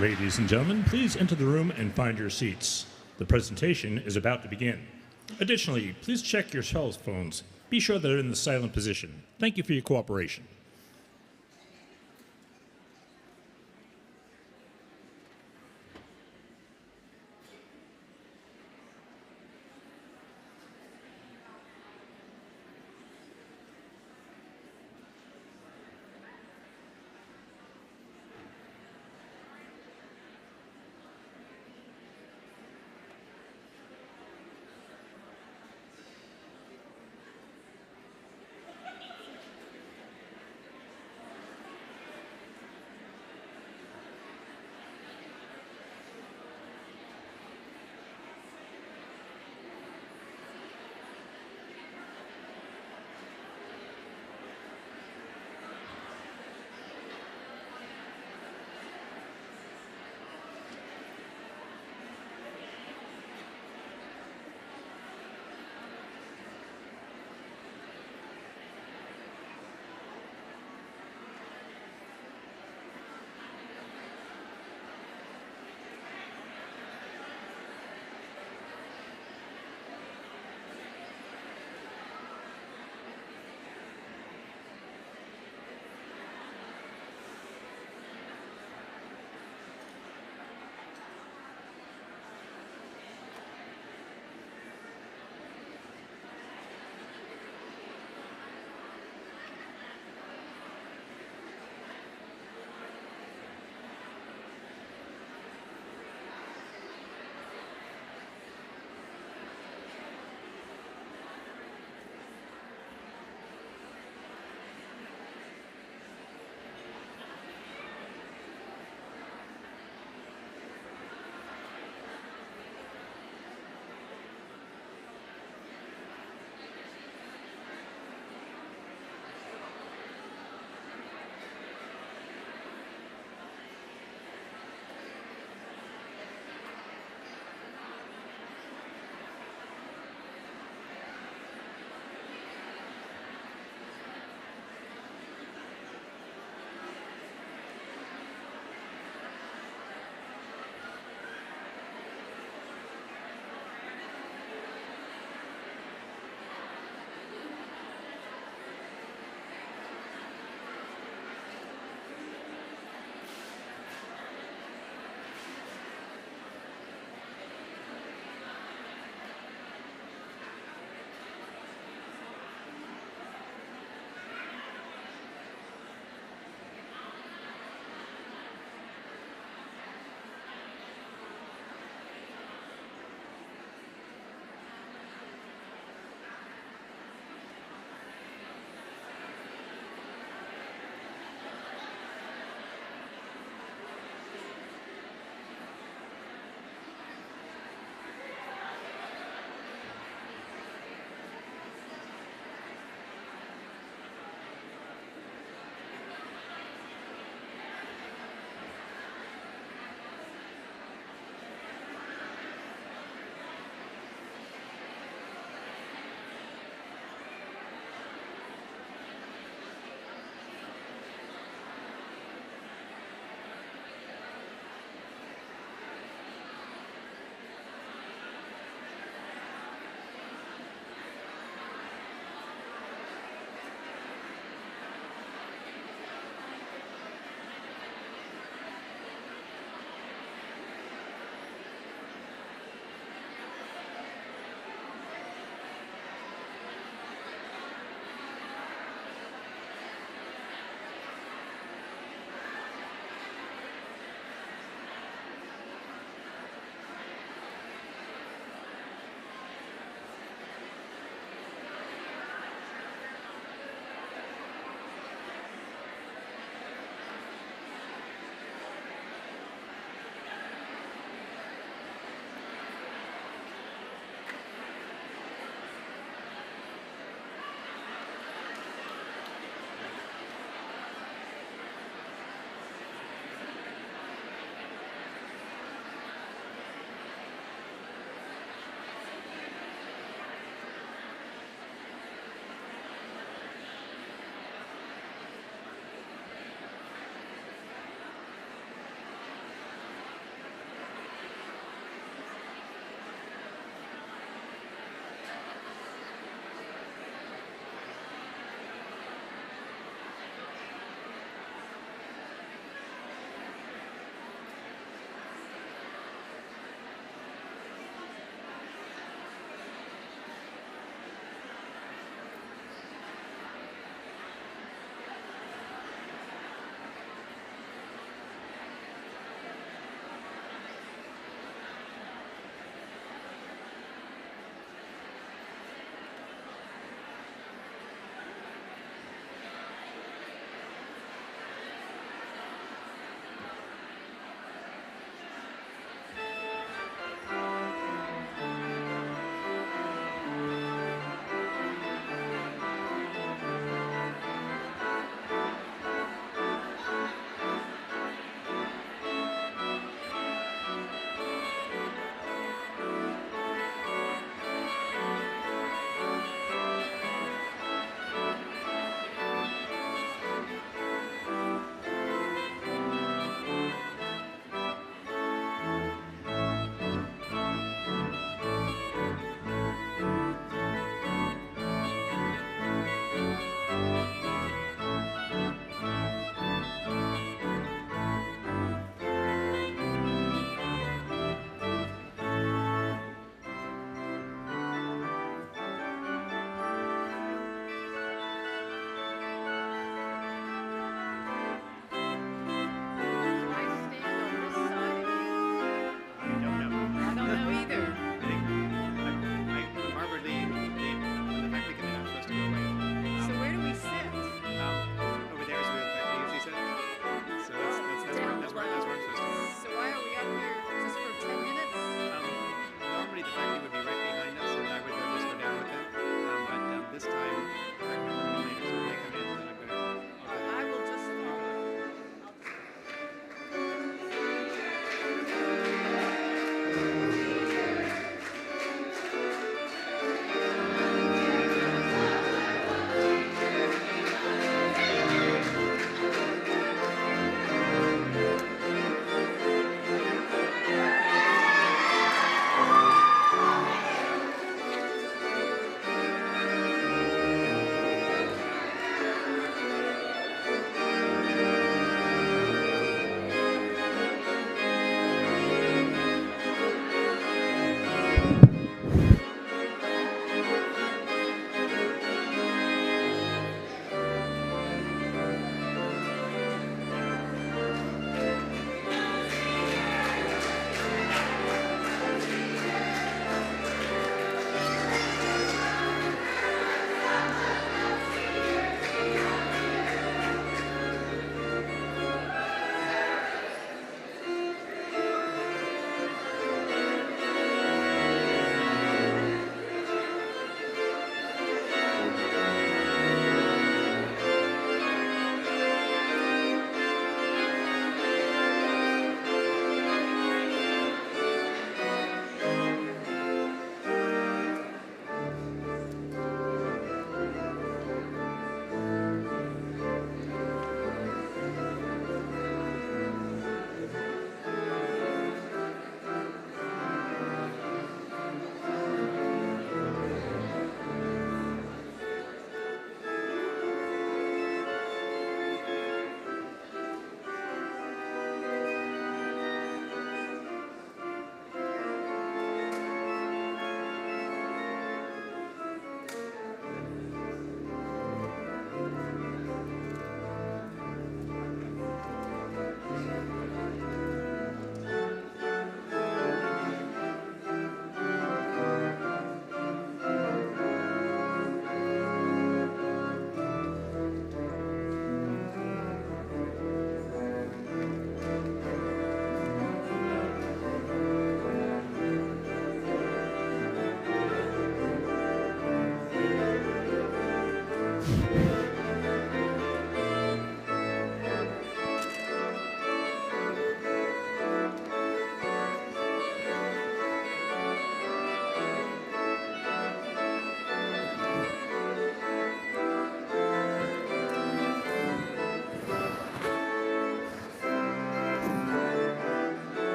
Ladies and gentlemen, please enter the room and find your seats. The presentation is about to begin. Additionally, please check your cell phones. Be sure they're in the silent position. Thank you for your cooperation.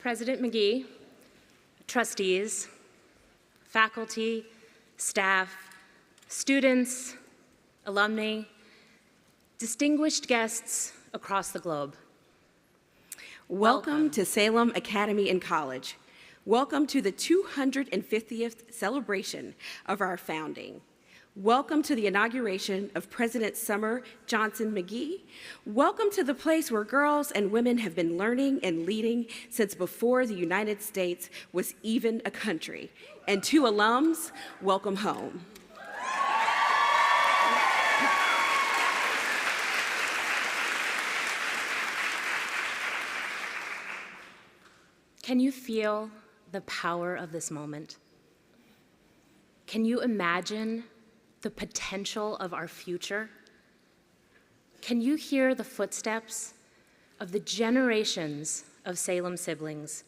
President McGee, trustees, faculty, staff, students, alumni, distinguished guests across the globe. Welcome to Salem Academy and College. Welcome to the 250th celebration of our founding. Welcome to the inauguration of President Summer Johnson McGee. Welcome to the place where girls and women have been learning and leading since before the United States was even a country. And to alums, welcome home. Can you feel the power of this moment? Can you imagine the potential of our future? Can you hear the footsteps of the generations of Salem siblings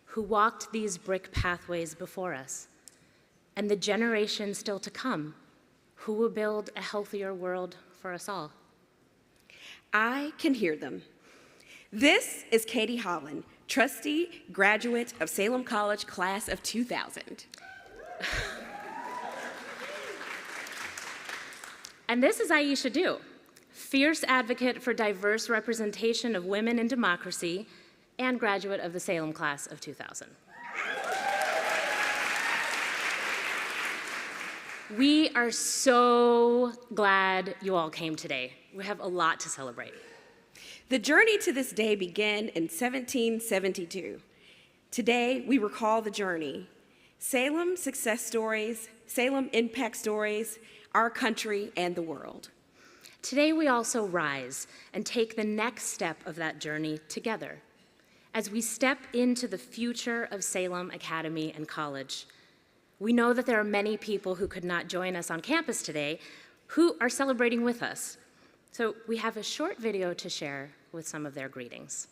who walked these brick pathways before us, and the generations still to come who will build a healthier world for us all? I can hear them. This is Katie Holland, trustee, graduate of Salem College class of 2000. And this is Aisha Du, fierce advocate for diverse representation of women in democracy and graduate of the Salem class of 2000. We are so glad you all came today. We have a lot to celebrate. The journey to this day began in 1772. Today, we recall the journey. Salem success stories, Salem impact stories, our country, and the world. Today, we also rise and take the next step of that journey together as we step into the future of Salem Academy and College. We know that there are many people who could not join us on campus today who are celebrating with us. So we have a short video to share with some of their greetings.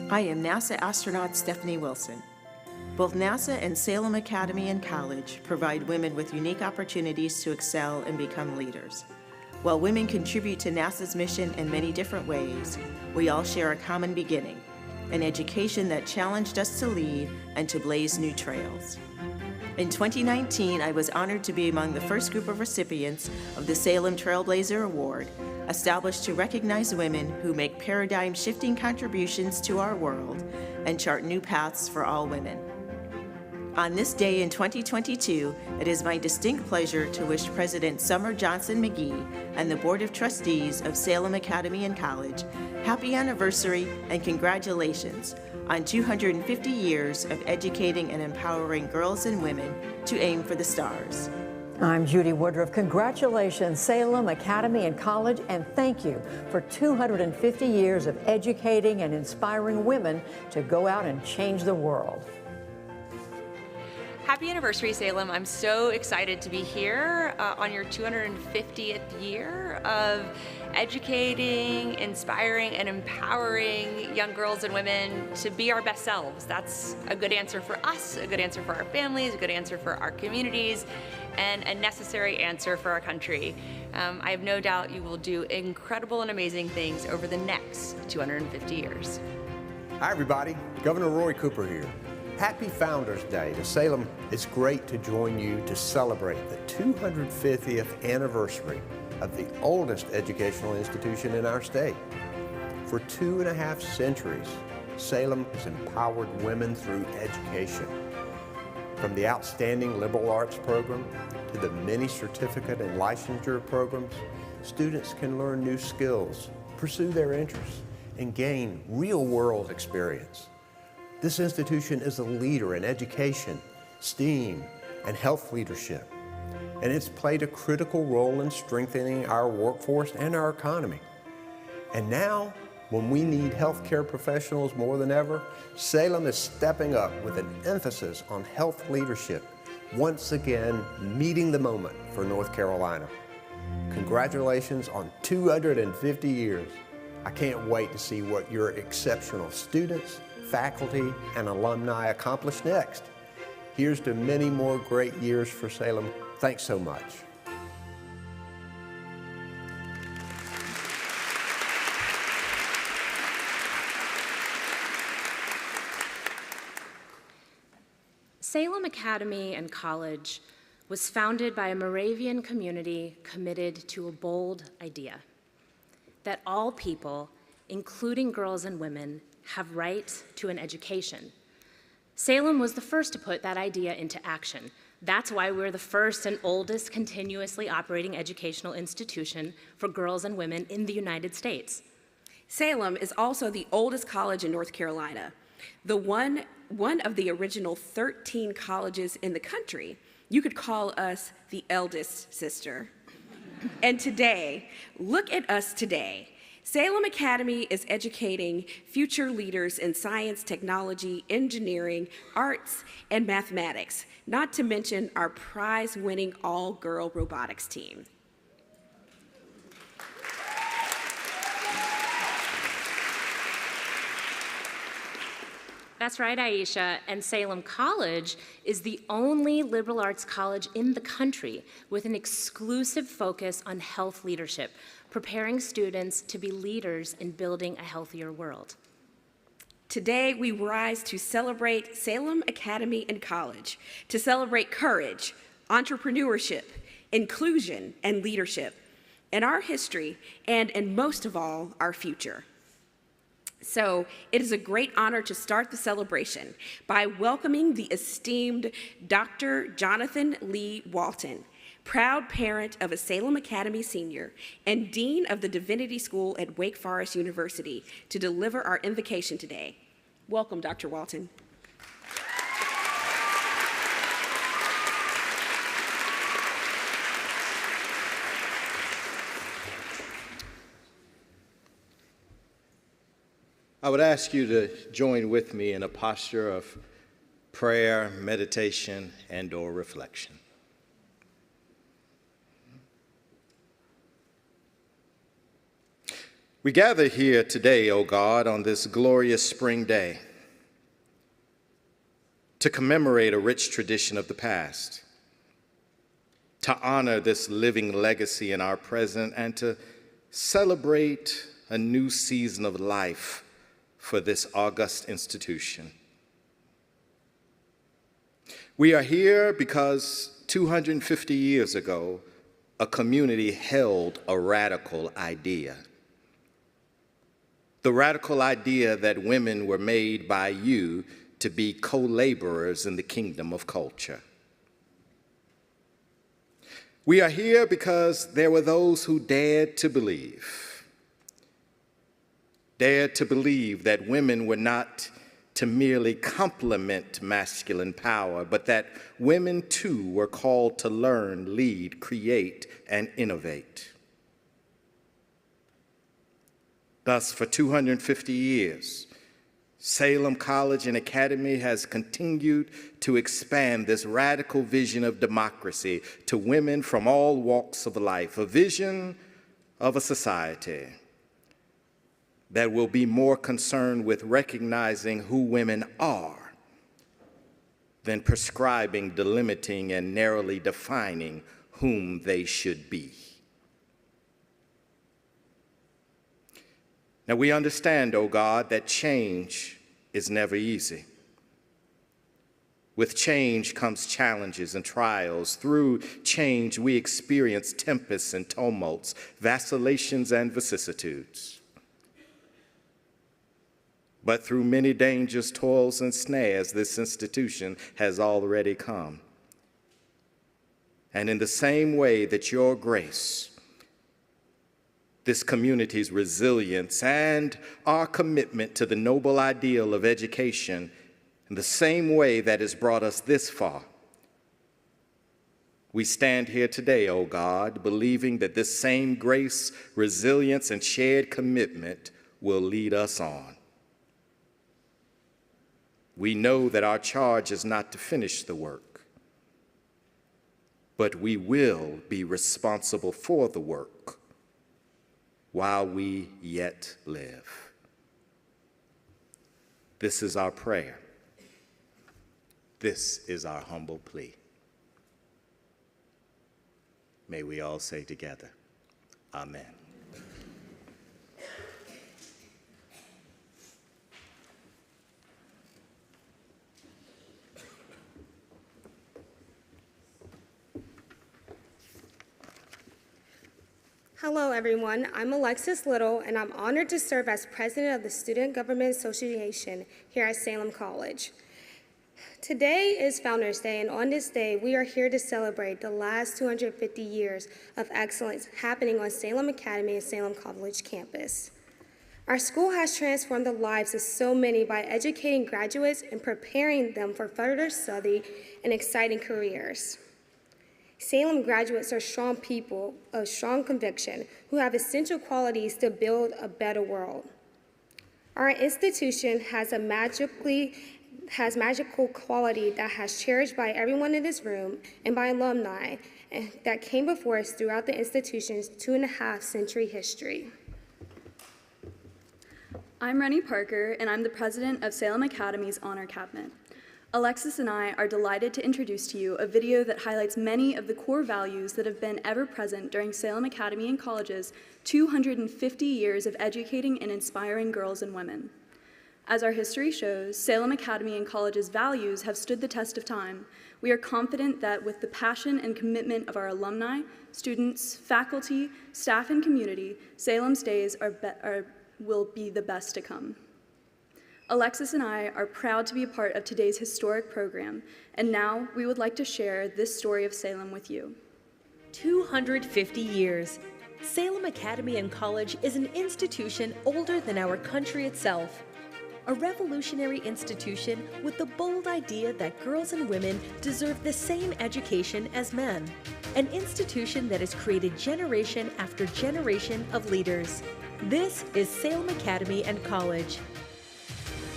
I am NASA astronaut Stephanie Wilson. Both NASA and Salem Academy and College provide women with unique opportunities to excel and become leaders. While women contribute to NASA's mission in many different ways, we all share a common beginning, an education that challenged us to lead and to blaze new trails. In 2019, I was honored to be among the first group of recipients of the Salem Trailblazer Award, established to recognize women who make paradigm-shifting contributions to our world and chart new paths for all women. On this day in 2022, it is my distinct pleasure to wish President Summer Johnson McGee and the Board of Trustees of Salem Academy and College happy anniversary and congratulations on 250 years of educating and empowering girls and women to aim for the stars. I'm Judy Woodruff. Congratulations, Salem Academy and College, and thank you for 250 years of educating and inspiring women to go out and change the world. Happy anniversary, Salem. I'm so excited to be here on your 250th year of educating, inspiring, and empowering young girls and women to be our best selves. That's a good answer for us, a good answer for our families, a good answer for our communities, and a necessary answer for our country. I have no doubt you will do incredible and amazing things over the next 250 years. Hi, everybody. Governor Roy Cooper here. Happy Founders Day to Salem. It's great to join you to celebrate the 250th anniversary of the oldest educational institution in our state. For 2.5 centuries, Salem has empowered women through education. From the outstanding liberal arts program to the many certificate and licensure programs, students can learn new skills, pursue their interests, and gain real-world experience. This institution is a leader in education, STEAM, and health leadership, and it's played a critical role in strengthening our workforce and our economy. And now, when we need healthcare professionals more than ever, Salem is stepping up with an emphasis on health leadership, once again meeting the moment for North Carolina. Congratulations on 250 years. I can't wait to see what your exceptional students, faculty, and alumni accomplish next. Here's to many more great years for Salem. Thanks so much. Salem Academy and College was founded by a Moravian community committed to a bold idea: that all people, including girls and women, have right to an education. Salem was the first to put that idea into action. That's why we're the first and oldest continuously operating educational institution for girls and women in the United States. Salem is also the oldest college in North Carolina, the one of the original 13 colleges in the country. You could call us the eldest sister. And today, look at us today. Salem Academy is educating future leaders in science, technology, engineering, arts, and mathematics, not to mention our prize-winning all-girl robotics team. That's right, Aisha, and Salem College is the only liberal arts college in the country with an exclusive focus on health leadership, preparing students to be leaders in building a healthier world. Today, we rise to celebrate Salem Academy and College, to celebrate courage, entrepreneurship, inclusion, and leadership in our history and most of all, our future. So it is a great honor to start the celebration by welcoming the esteemed Dr. Jonathan Lee Walton, proud parent of a Salem Academy senior and Dean of the Divinity School at Wake Forest University, to deliver our invocation today. Welcome, Dr. Walton. I would ask you to join with me in a posture of prayer, meditation, and/or reflection. We gather here today, O God, on this glorious spring day to commemorate a rich tradition of the past, to honor this living legacy in our present, and to celebrate a new season of life for this august institution. We are here because 250 years ago, a community held a radical idea. The radical idea that women were made by you to be co-laborers in the kingdom of culture. We are here because there were those who dared to believe that women were not to merely complement masculine power, but that women too were called to learn, lead, create, and innovate. Thus, for 250 years, Salem College and Academy has continued to expand this radical vision of democracy to women from all walks of life, a vision of a society that will be more concerned with recognizing who women are than prescribing, delimiting, and narrowly defining whom they should be. Now, we understand, O God, that change is never easy. With change comes challenges and trials. Through change, we experience tempests and tumults, vacillations and vicissitudes. But through many dangers, toils, and snares, this institution has already come. And in the same way that your grace, this community's resilience, and our commitment to the noble ideal of education, in the same way that has brought us this far, we stand here today, O God, believing that this same grace, resilience, and shared commitment will lead us on. We know that our charge is not to finish the work, but we will be responsible for the work while we yet live. This is our prayer. This is our humble plea. May we all say together, Amen. Hello, everyone. I'm Alexis Little, and I'm honored to serve as president of the Student Government Association here at Salem College. Today is Founders Day, and on this day, we are here to celebrate the last 250 years of excellence happening on Salem Academy and Salem College campus. Our school has transformed the lives of so many by educating graduates and preparing them for further study and exciting careers. Salem graduates are strong people of strong conviction who have essential qualities to build a better world. Our institution has magical quality that has cherished by everyone in this room and by alumni that came before us throughout the institution's 2.5-century history. I'm Rennie Parker, and I'm the president of Salem Academy's Honor Cabinet. Alexis and I are delighted to introduce to you a video that highlights many of the core values that have been ever present during Salem Academy and College's 250 years of educating and inspiring girls and women. As our history shows, Salem Academy and College's values have stood the test of time. We are confident that with the passion and commitment of our alumni, students, faculty, staff, and community, Salem's days will be the best to come. Alexis and I are proud to be a part of today's historic program, and now we would like to share this story of Salem with you. 250 years. Salem Academy and College is an institution older than our country itself. A revolutionary institution with the bold idea that girls and women deserve the same education as men. An institution that has created generation after generation of leaders. This is Salem Academy and College.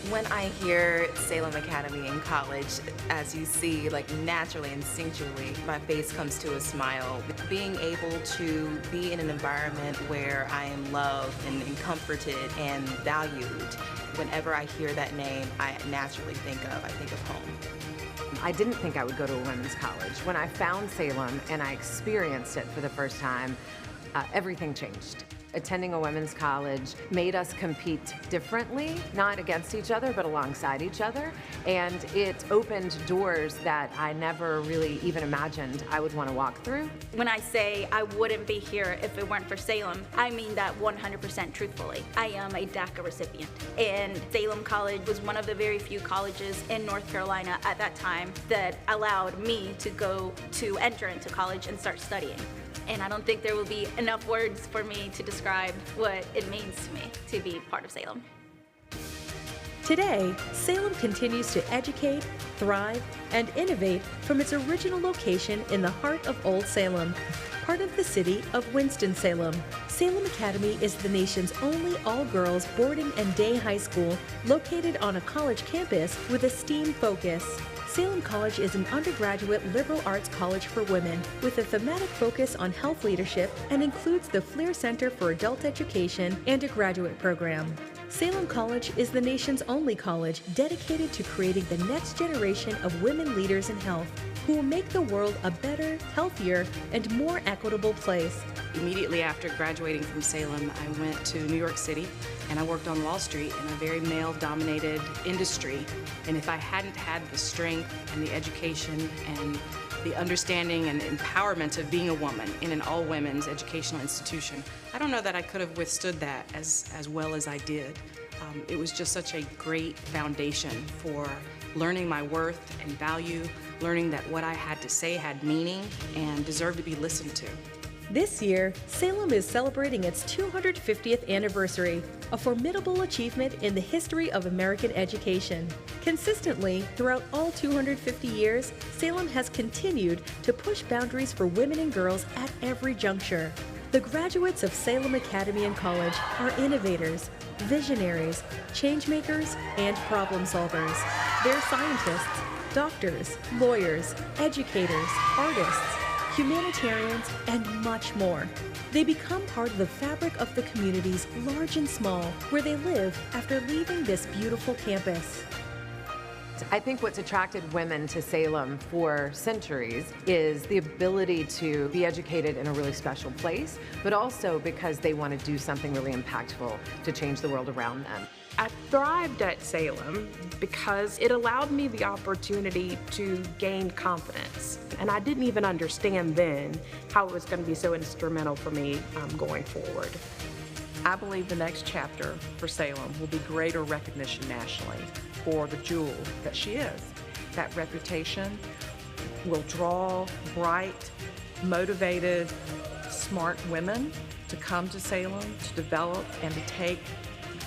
When I hear Salem Academy and College, as you see, like naturally, instinctually, my face comes to a smile. Being able to be in an environment where I am loved and comforted and valued, whenever I hear that name, I naturally think of home. I didn't think I would go to a women's college. When I found Salem and I experienced it for the first time, everything changed. Attending a women's college made us compete differently, not against each other, but alongside each other. And it opened doors that I never really even imagined I would want to walk through. When I say I wouldn't be here if it weren't for Salem, I mean that 100% truthfully. I am a DACA recipient, and Salem College was one of the very few colleges in North Carolina at that time that allowed me to enter into college and start studying. And I don't think there will be enough words for me to describe what it means to me to be part of Salem. Today, Salem continues to educate, thrive, and innovate from its original location in the heart of Old Salem, part of the city of Winston-Salem. Salem Academy is the nation's only all-girls boarding and day high school located on a college campus with a STEAM focus. Salem College is an undergraduate liberal arts college for women with a thematic focus on health leadership and includes the Fleer Center for Adult Education and a graduate program. Salem College is the nation's only college dedicated to creating the next generation of women leaders in health who will make the world a better, healthier, and more equitable place. Immediately after graduating from Salem, I went to New York City and I worked on Wall Street in a very male-dominated industry. And if I hadn't had the strength and the education and the understanding and empowerment of being a woman in an all-women's educational institution, I don't know that I could have withstood that as well as I did. It was just such a great foundation for learning my worth and value, learning that what I had to say had meaning and deserved to be listened to. This year, Salem is celebrating its 250th anniversary, a formidable achievement in the history of American education. Consistently, throughout all 250 years, Salem has continued to push boundaries for women and girls at every juncture. The graduates of Salem Academy and College are innovators, visionaries, changemakers, and problem solvers. They're scientists, doctors, lawyers, educators, artists, humanitarians, and much more. They become part of the fabric of the communities, large and small, where they live after leaving this beautiful campus. I think what's attracted women to Salem for centuries is the ability to be educated in a really special place, but also because they want to do something really impactful to change the world around them. I thrived at Salem because it allowed me the opportunity to gain confidence. And I didn't even understand then how it was going to be so instrumental for me going forward. I believe the next chapter for Salem will be greater recognition nationally for the jewel that she is. That reputation will draw bright, motivated, smart women to come to Salem, to develop and to take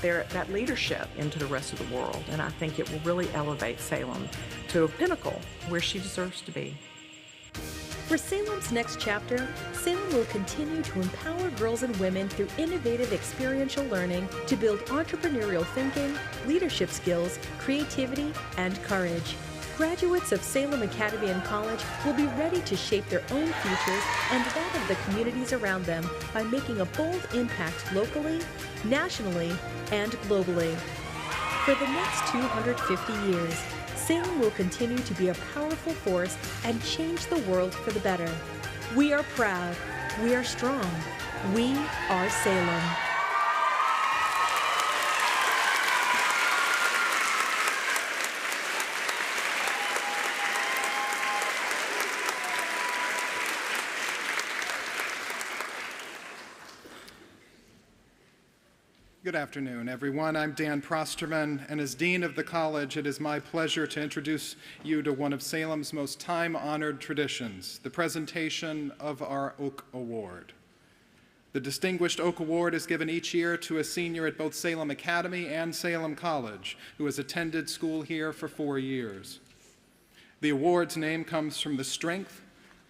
that leadership into the rest of the world. And I think it will really elevate Salem to a pinnacle where she deserves to be. For Salem's next chapter, Salem will continue to empower girls and women through innovative experiential learning to build entrepreneurial thinking, leadership skills, creativity, and courage. Graduates of Salem Academy and College will be ready to shape their own futures and that of the communities around them by making a bold impact locally, nationally, and globally. For the next 250 years, Salem will continue to be a powerful force and change the world for the better. We are proud. We are strong. We are Salem. Good afternoon, everyone. I'm Dan Prosterman, and as Dean of the College, it is my pleasure to introduce you to one of Salem's most time-honored traditions, the presentation of our Oak Award. The Distinguished Oak Award is given each year to a senior at both Salem Academy and Salem College who has attended school here for 4 years. The award's name comes from the strength,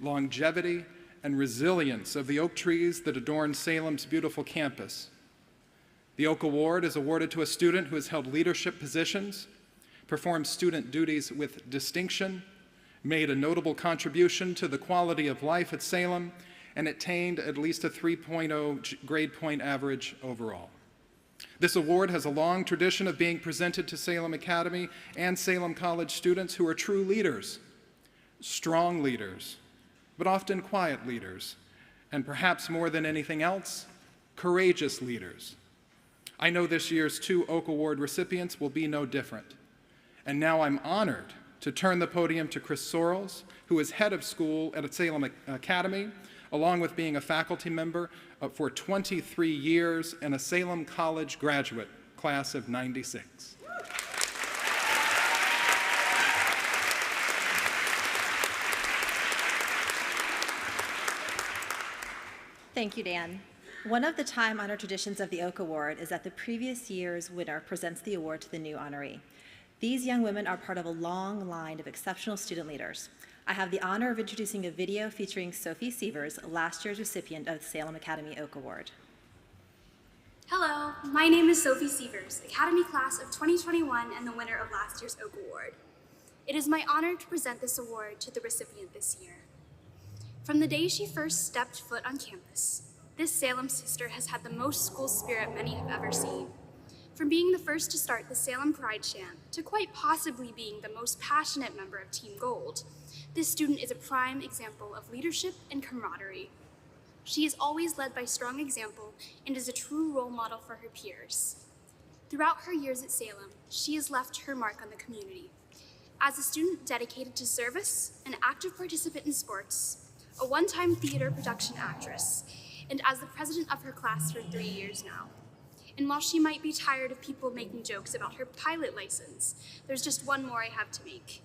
longevity, and resilience of the oak trees that adorn Salem's beautiful campus. The Oak Award is awarded to a student who has held leadership positions, performed student duties with distinction, made a notable contribution to the quality of life at Salem, and attained at least a 3.0 grade point average overall. This award has a long tradition of being presented to Salem Academy and Salem College students who are true leaders, strong leaders, but often quiet leaders, and perhaps more than anything else, courageous leaders. I know this year's 2 Oak Award recipients will be no different. And now I'm honored to turn the podium to Chris Sorrells, who is head of school at Salem Academy, along with being a faculty member for 23 years and a Salem College graduate, class of '96. Thank you, Dan. One of the time-honored traditions of the Oak Award is that the previous year's winner presents the award to the new honoree. These young women are part of a long line of exceptional student leaders. I have the honor of introducing a video featuring Sophie Sievers, last year's recipient of the Salem Academy Oak Award. Hello, my name is Sophie Sievers, Academy Class of 2021 and the winner of last year's Oak Award. It is my honor to present this award to the recipient this year. From the day she first stepped foot on campus, this Salem sister has had the most school spirit many have ever seen. From being the first to start the Salem Pride Chant to quite possibly being the most passionate member of Team Gold, this student is a prime example of leadership and camaraderie. She is always led by strong example and is a true role model for her peers. Throughout her years at Salem, she has left her mark on the community. As a student dedicated to service, an active participant in sports, a one-time theater production actress, and as the president of her class for 3 years now. And while she might be tired of people making jokes about her pilot license, there's just one more I have to make.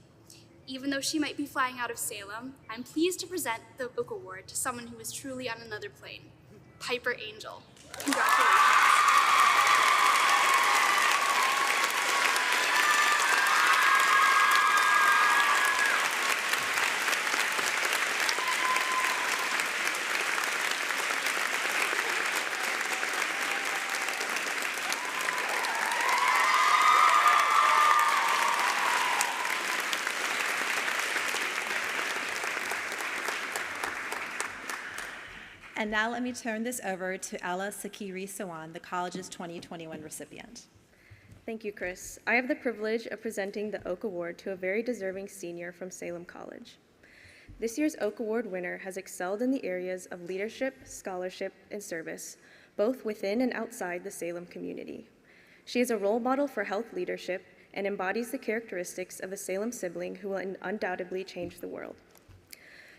Even though she might be flying out of Salem, I'm pleased to present the Oak Award to someone who is truly on another plane, Piper Angel. Congratulations. And now let me turn this over to Ella Sakiri Sawan, the college's 2021 recipient. Thank you, Chris. I have the privilege of presenting the Oak Award to a very deserving senior from Salem College. This year's Oak Award winner has excelled in the areas of leadership, scholarship, and service, both within and outside the Salem community. She is a role model for health leadership and embodies the characteristics of a Salem sibling who will undoubtedly change the world.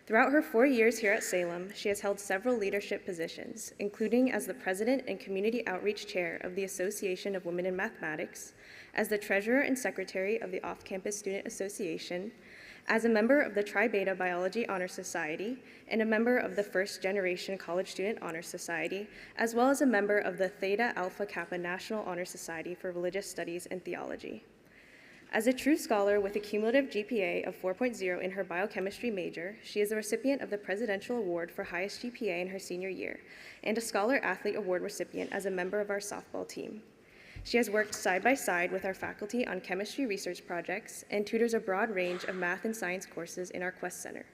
Throughout her 4 years here at Salem, she has held several leadership positions, including as the president and community outreach chair of the Association of Women in Mathematics, as the treasurer and secretary of the Off-Campus Student Association, as a member of the Tri Beta Biology Honor Society, and a member of the First Generation College Student Honor Society, as well as a member of the Theta Alpha Kappa National Honor Society for Religious Studies and Theology. As a true scholar with a cumulative GPA of 4.0 in her biochemistry major, she is a recipient of the Presidential Award for Highest GPA in her senior year, and a Scholar Athlete Award recipient as a member of our softball team. She has worked side by side with our faculty on chemistry research projects and tutors a broad range of math and science courses in our Quest Center.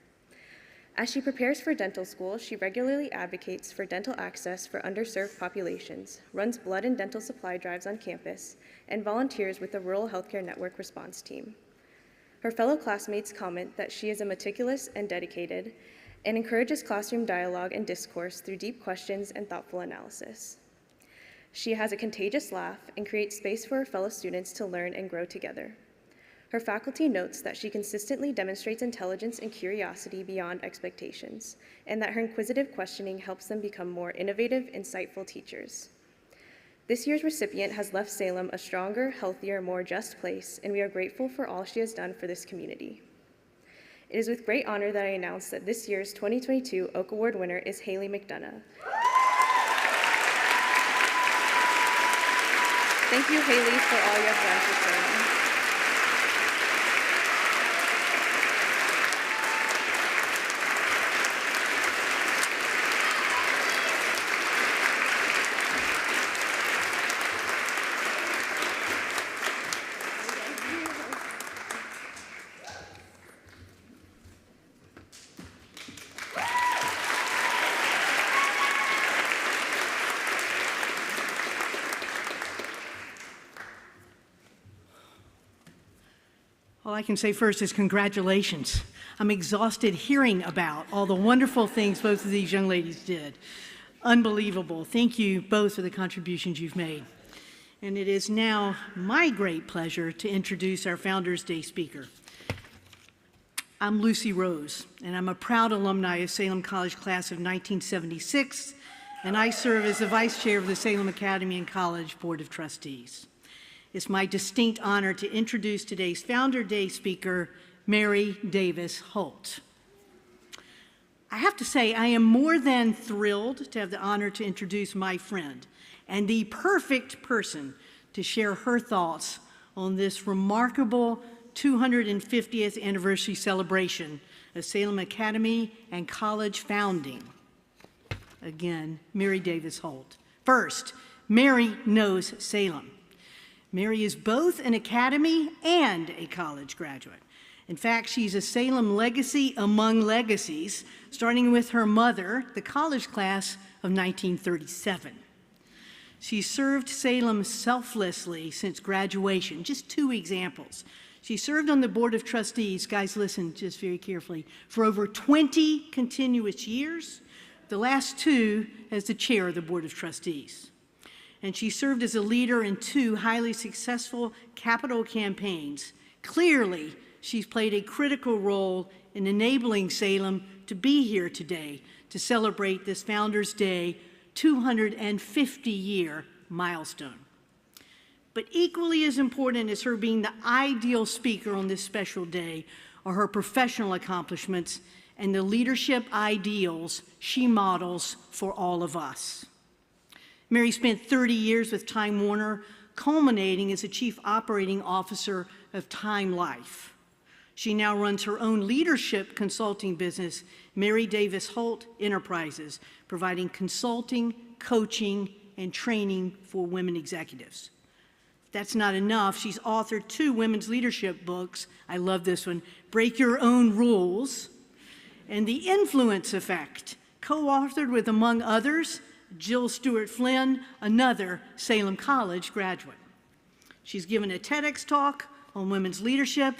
As she prepares for dental school, she regularly advocates for dental access for underserved populations, runs blood and dental supply drives on campus, and volunteers with the Rural Healthcare Network response team. Her fellow classmates comment that she is a meticulous and dedicated, and encourages classroom dialogue and discourse through deep questions and thoughtful analysis. She has a contagious laugh and creates space for her fellow students to learn and grow together. Her faculty notes that she consistently demonstrates intelligence and curiosity beyond expectations, and that her inquisitive questioning helps them become more innovative, insightful teachers. This year's recipient has left Salem a stronger, healthier, more just place, and we are grateful for all she has done for this community. It is with great honor that I announce that this year's 2022 Oak Award winner is Haley McDonough. Thank you, Haley, for all you have done for Salem. All I can say first is congratulations. I'm exhausted hearing about all the wonderful things both of these young ladies did. Unbelievable. Thank you both for the contributions you've made. And it is now my great pleasure to introduce our Founders Day speaker. I'm Lucy Rose, and I'm a proud alumni of Salem College class of 1976, and I serve as the vice chair of the Salem Academy and College Board of Trustees. It's my distinct honor to introduce today's Founder Day speaker, Mary Davis Holt. I have to say, I am more than thrilled to have the honor to introduce my friend and the perfect person to share her thoughts on this remarkable 250th anniversary celebration of Salem Academy and College founding. Again, Mary Davis Holt. First, Mary knows Salem. Mary is both an academy and a college graduate. In fact, she's a Salem legacy among legacies, starting with her mother, the college class of 1937. She served Salem selflessly since graduation. Just 2 examples. She served on the Board of Trustees, guys listen just very carefully, for over 20 continuous years, the last 2 as the chair of the Board of Trustees. And she served as a leader in 2 highly successful capital campaigns. Clearly, she's played a critical role in enabling Salem to be here today to celebrate this Founders Day 250-year milestone. But equally as important as her being the ideal speaker on this special day are her professional accomplishments and the leadership ideals she models for all of us. Mary spent 30 years with Time Warner, culminating as a chief operating officer of Time Life. She now runs her own leadership consulting business, Mary Davis Holt Enterprises, providing consulting, coaching, and training for women executives. If that's not enough, she's authored 2 women's leadership books. I love this one, Break Your Own Rules, and The Influence Effect, co-authored with, among others, Jill Stewart Flynn, another Salem College graduate. She's given a TEDx talk on women's leadership,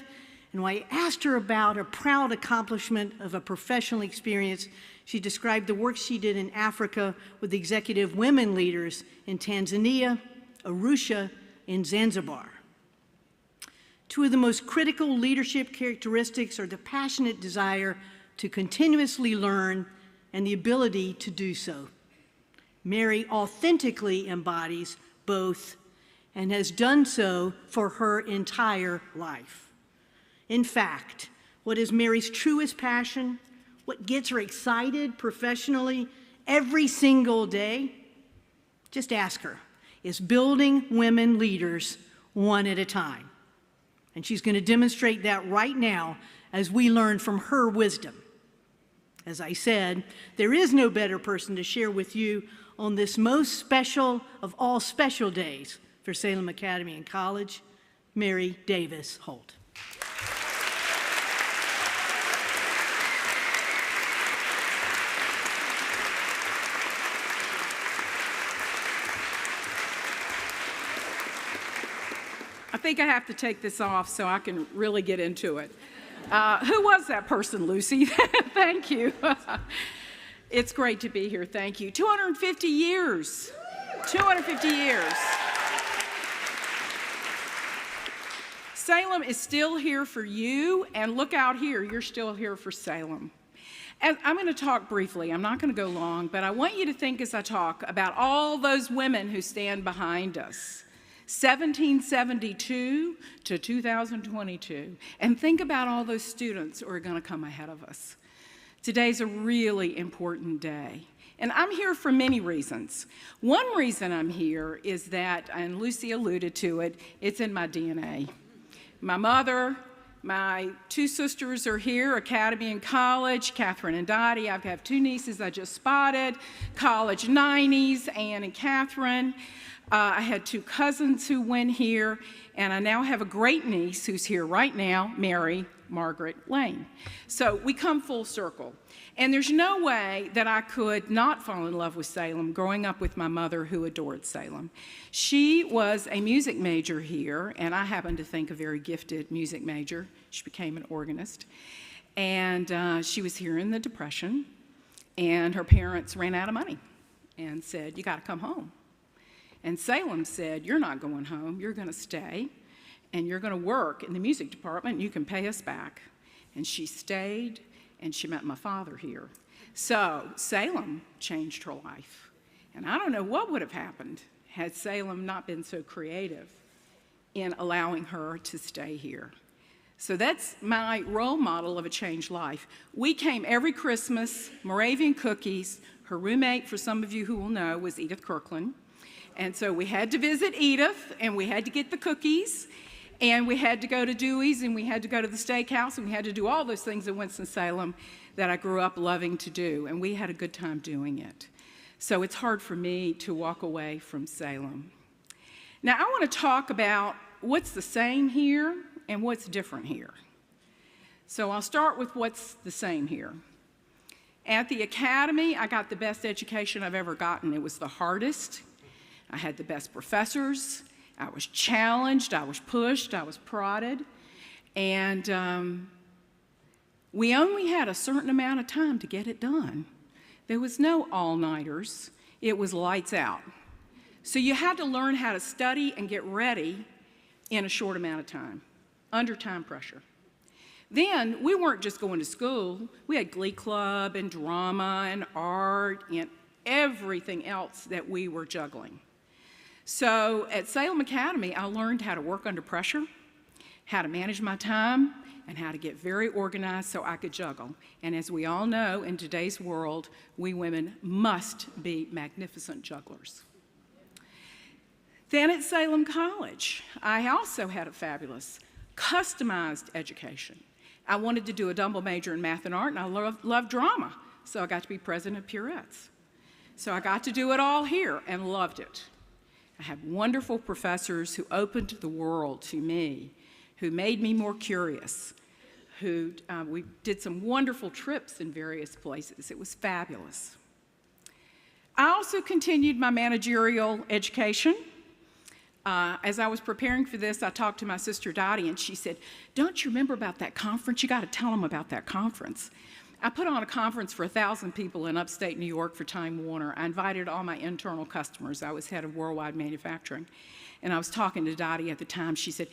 and when I asked her about a proud accomplishment of a professional experience, she described the work she did in Africa with executive women leaders in Tanzania, Arusha, in Zanzibar. Two of the most critical leadership characteristics are the passionate desire to continuously learn and the ability to do so. Mary authentically embodies both and has done so for her entire life. In fact, what is Mary's truest passion, what gets her excited professionally every single day, just ask her, is building women leaders one at a time. And she's going to demonstrate that right now as we learn from her wisdom. As I said, there is no better person to share with you on this most special of all special days for Salem Academy and College, Mary Davis Holt. I think I have to take this off so I can really get into it. Who was that person, Lucy? Thank you. It's great to be here, thank you. 250 years, 250 years. Salem is still here for you, and look out here, you're still here for Salem. And I'm going to talk briefly, I'm not going to go long, but I want you to think as I talk about all those women who stand behind us. 1772 to 2022, and think about all those students who are going to come ahead of us. Today's a really important day, and I'm here for many reasons. One reason I'm here is that, and Lucy alluded to it, it's in my DNA. My mother, my two sisters are here, Academy and College, Catherine and Dottie. I have two nieces I just spotted, college 90s, Ann and Catherine. I had two cousins who went here, and I now have a great niece who's here right now, Mary Margaret Lane. So we come full circle. And there's no way that I could not fall in love with Salem growing up with my mother who adored Salem. She was a music major here, and I happen to think a very gifted music major. She became an organist. And she was here in the Depression, and her parents ran out of money and said, "You got to come home." And Salem said, "You're not going home, you're going to stay, and you're going to work in the music department, and you can pay us back." And she stayed, and she met my father here. So Salem changed her life. And I don't know what would have happened had Salem not been so creative in allowing her to stay here. So that's my role model of a changed life. We came every Christmas, Moravian cookies. Her roommate, for some of you who will know, was Edith Kirkland. And so we had to visit Edith, and we had to get the cookies, and we had to go to Dewey's, and we had to go to the steakhouse, and we had to do all those things in Winston-Salem that I grew up loving to do, and we had a good time doing it. So it's hard for me to walk away from Salem. Now I want to talk about what's the same here and what's different here. So I'll start with what's the same here. At the Academy, I got the best education I've ever gotten. It was the hardest. I had the best professors, I was challenged, I was pushed, I was prodded, and we only had a certain amount of time to get it done. There was no all-nighters, it was lights out. So you had to learn how to study and get ready in a short amount of time, under time pressure. Then we weren't just going to school, we had glee club and drama and art and everything else that we were juggling. So at Salem Academy, I learned how to work under pressure, how to manage my time, and how to get very organized so I could juggle. And as we all know, in today's world, we women must be magnificent jugglers. Then at Salem College, I also had a fabulous, customized education. I wanted to do a double major in math and art, and I loved drama, so I got to be president of Purettes. So I got to do it all here and loved it. I had wonderful professors who opened the world to me, who made me more curious, we did some wonderful trips in various places. It was fabulous. I also continued my managerial education. As I was preparing for this, I talked to my sister Dottie, and she said, "Don't you remember about that conference? You got to tell them about that conference." I put on a conference for 1,000 people in upstate New York for Time Warner. I invited all my internal customers. I was head of worldwide manufacturing. And I was talking to Dottie at the time. She said,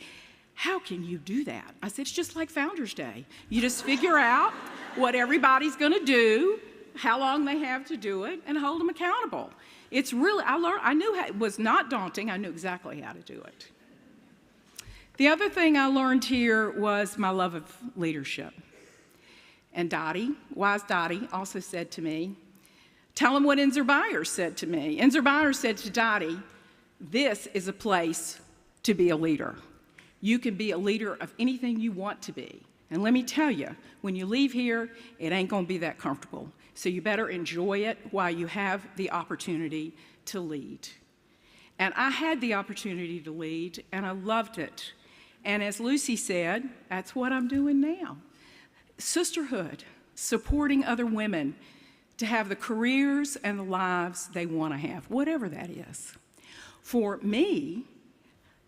"How can you do that?" I said, "It's just like Founders Day. You just figure out what everybody's going to do, how long they have to do it, and hold them accountable." It's really, I knew it was not daunting. I knew exactly how to do it. The other thing I learned here was my love of leadership. And Dottie, wise Dottie, also said to me, tell them what Enzer Byers said to me. Enzer Byers said to Dottie, "This is a place to be a leader. You can be a leader of anything you want to be. And let me tell you, when you leave here, it ain't gonna be that comfortable. So you better enjoy it while you have the opportunity to lead." And I had the opportunity to lead, and I loved it. And as Lucy said, that's what I'm doing now. Sisterhood, supporting other women to have the careers and the lives they want to have, whatever that is. For me,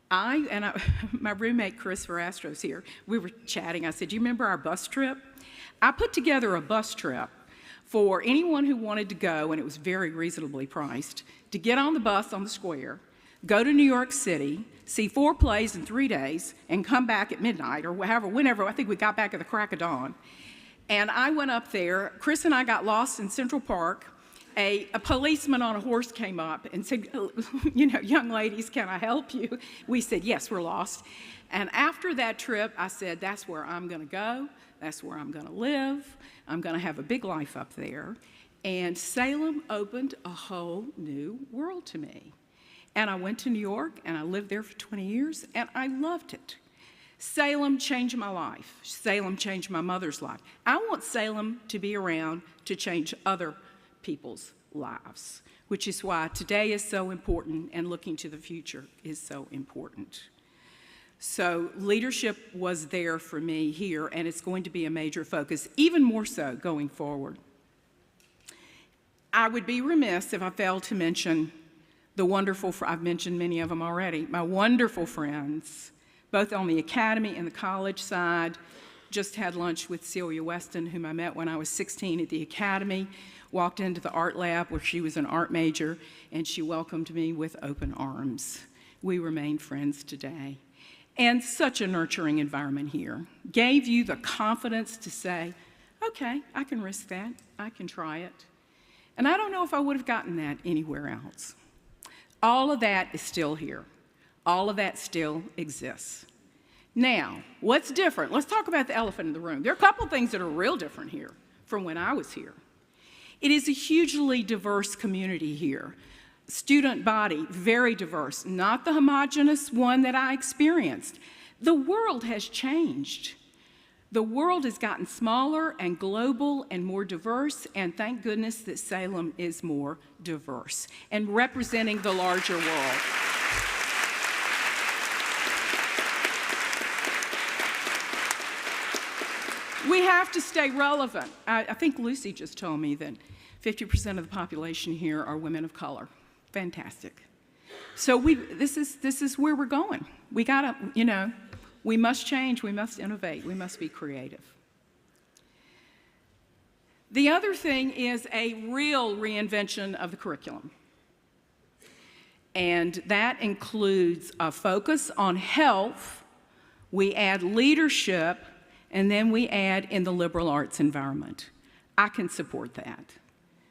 my roommate Chris Verastro's here. We were chatting. I said, "Do you remember our bus trip?" I put together a bus trip for anyone who wanted to go, and it was very reasonably priced, to get on the bus on the square, go to New York City, see 4 plays in 3 days, and come back at midnight or whenever. I think we got back at the crack of dawn. And I went up there. Chris and I got lost in Central Park. A policeman on a horse came up and said, "You know, young ladies, can I help you?" We said, "Yes, we're lost." And after that trip, I said, that's where I'm going to go. That's where I'm going to live. I'm going to have a big life up there. And Salem opened a whole new world to me. And I went to New York, and I lived there for 20 years, and I loved it. Salem changed my life. Salem changed my mother's life. I want Salem to be around to change other people's lives, which is why today is so important and looking to the future is so important. So leadership was there for me here, and it's going to be a major focus, even more so going forward. I would be remiss if I failed to mention the wonderful, I've mentioned many of them already, my wonderful friends, both on the academy and the college side. Just had lunch with Celia Weston, whom I met when I was 16 at the academy, walked into the art lab where she was an art major, and she welcomed me with open arms. We remain friends today. And such a nurturing environment here. Gave you the confidence to say, okay, I can risk that, I can try it. And I don't know if I would have gotten that anywhere else. All of that is still here. All of that still exists. Now, what's different? Let's talk about the elephant in the room. There are a couple things that are real different here from when I was here. It is a hugely diverse community here. Student body, very diverse, not the homogeneous one that I experienced. The world has changed. The world has gotten smaller and global and more diverse, and thank goodness that Salem is more diverse and representing the larger world. We have to stay relevant. I think Lucy just told me that 50% of the population here are women of color. Fantastic. So this is where we're going. We gotta, we must change, we must innovate, we must be creative. The other thing is a real reinvention of the curriculum. And that includes a focus on health, we add leadership, and then we add in the liberal arts environment. I can support that.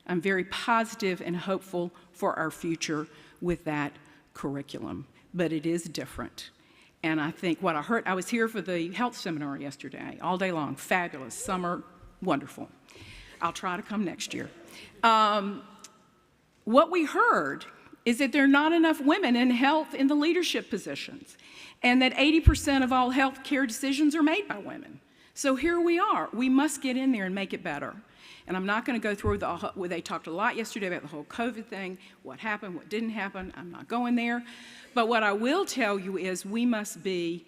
I'm very positive and hopeful for our future with that curriculum, but it is different. And I think what I heard, I was here for the health seminar yesterday, all day long, fabulous, summer, wonderful. I'll try to come next year. What we heard is that there are not enough women in health in the leadership positions, and that 80% of all health care decisions are made by women. So here we are. We must get in there and make it better. And I'm not going to go through they talked a lot yesterday about the whole COVID thing, what happened, what didn't happen. I'm not going there. But what I will tell you is we must be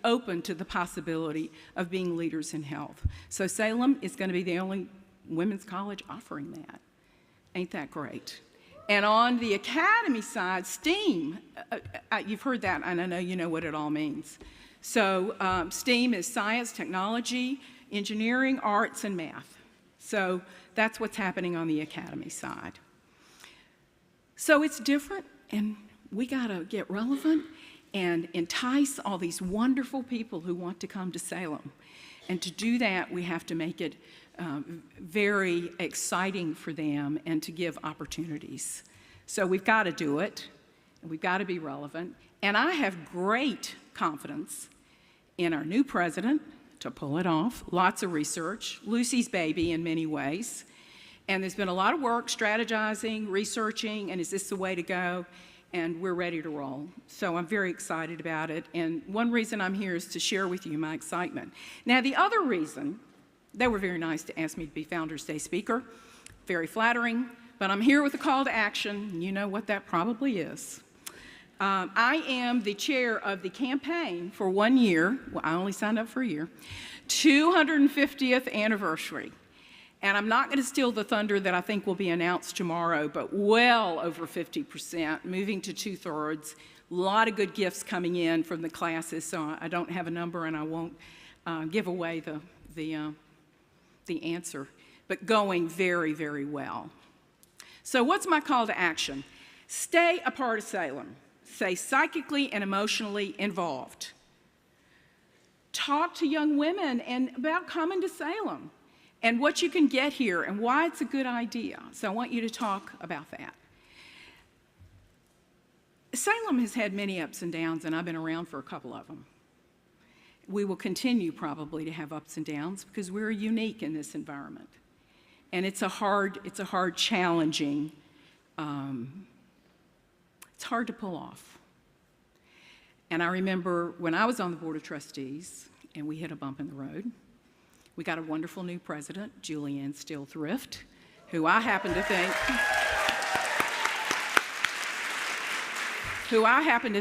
open to the possibility of being leaders in health. So Salem is going to be the only women's college offering that. Ain't that great? And on the academy side, STEAM, you've heard that, and I know you know what it all means. So STEAM is science, technology, engineering, arts, and math. So that's what's happening on the academy side. So it's different, and we gotta get relevant and entice all these wonderful people who want to come to Salem. And to do that, we have to make it very exciting for them and to give opportunities. So we've got to do it, and we've got to be relevant. And I have great confidence in our new president to pull it off. Lots of research, Lucy's baby in many ways. And there's been a lot of work strategizing, researching, and is this the way to go? And we're ready to roll. So I'm very excited about it. And one reason I'm here is to share with you my excitement. Now, the other reason, they were very nice to ask me to be Founders Day speaker, very flattering, but I'm here with a call to action. You know what that probably is. I am the chair of the campaign for 1 year, well, I only signed up for a year, 250th anniversary. And I'm not going to steal the thunder that I think will be announced tomorrow, but well over 50%, moving to 2/3. A lot of good gifts coming in from the classes, so I don't have a number and I won't give away the answer, but going very, very well. So what's my call to action? Stay a part of Salem. Stay psychically and emotionally involved. Talk to young women about coming to Salem and what you can get here and why it's a good idea. So I want you to talk about that. Salem has had many ups and downs, and I've been around for a couple of them. We will continue probably to have ups and downs because we're unique in this environment. And it's a hard, challenging, it's hard to pull off. And I remember when I was on the Board of Trustees and we hit a bump in the road, we got a wonderful new president, Julianne Steele Thrift, who I happen to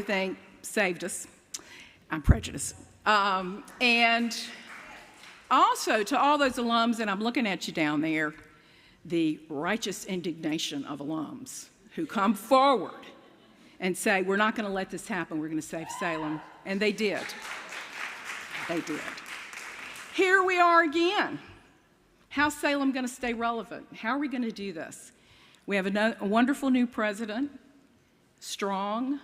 think saved us. I'm prejudiced. And also to all those alums, and I'm looking at you down there, the righteous indignation of alums who come forward and say, we're not going to let this happen, we're going to save Salem. And they did. They did. Here we are again. How's Salem going to stay relevant? How are we going to do this? We have a wonderful new president, strong,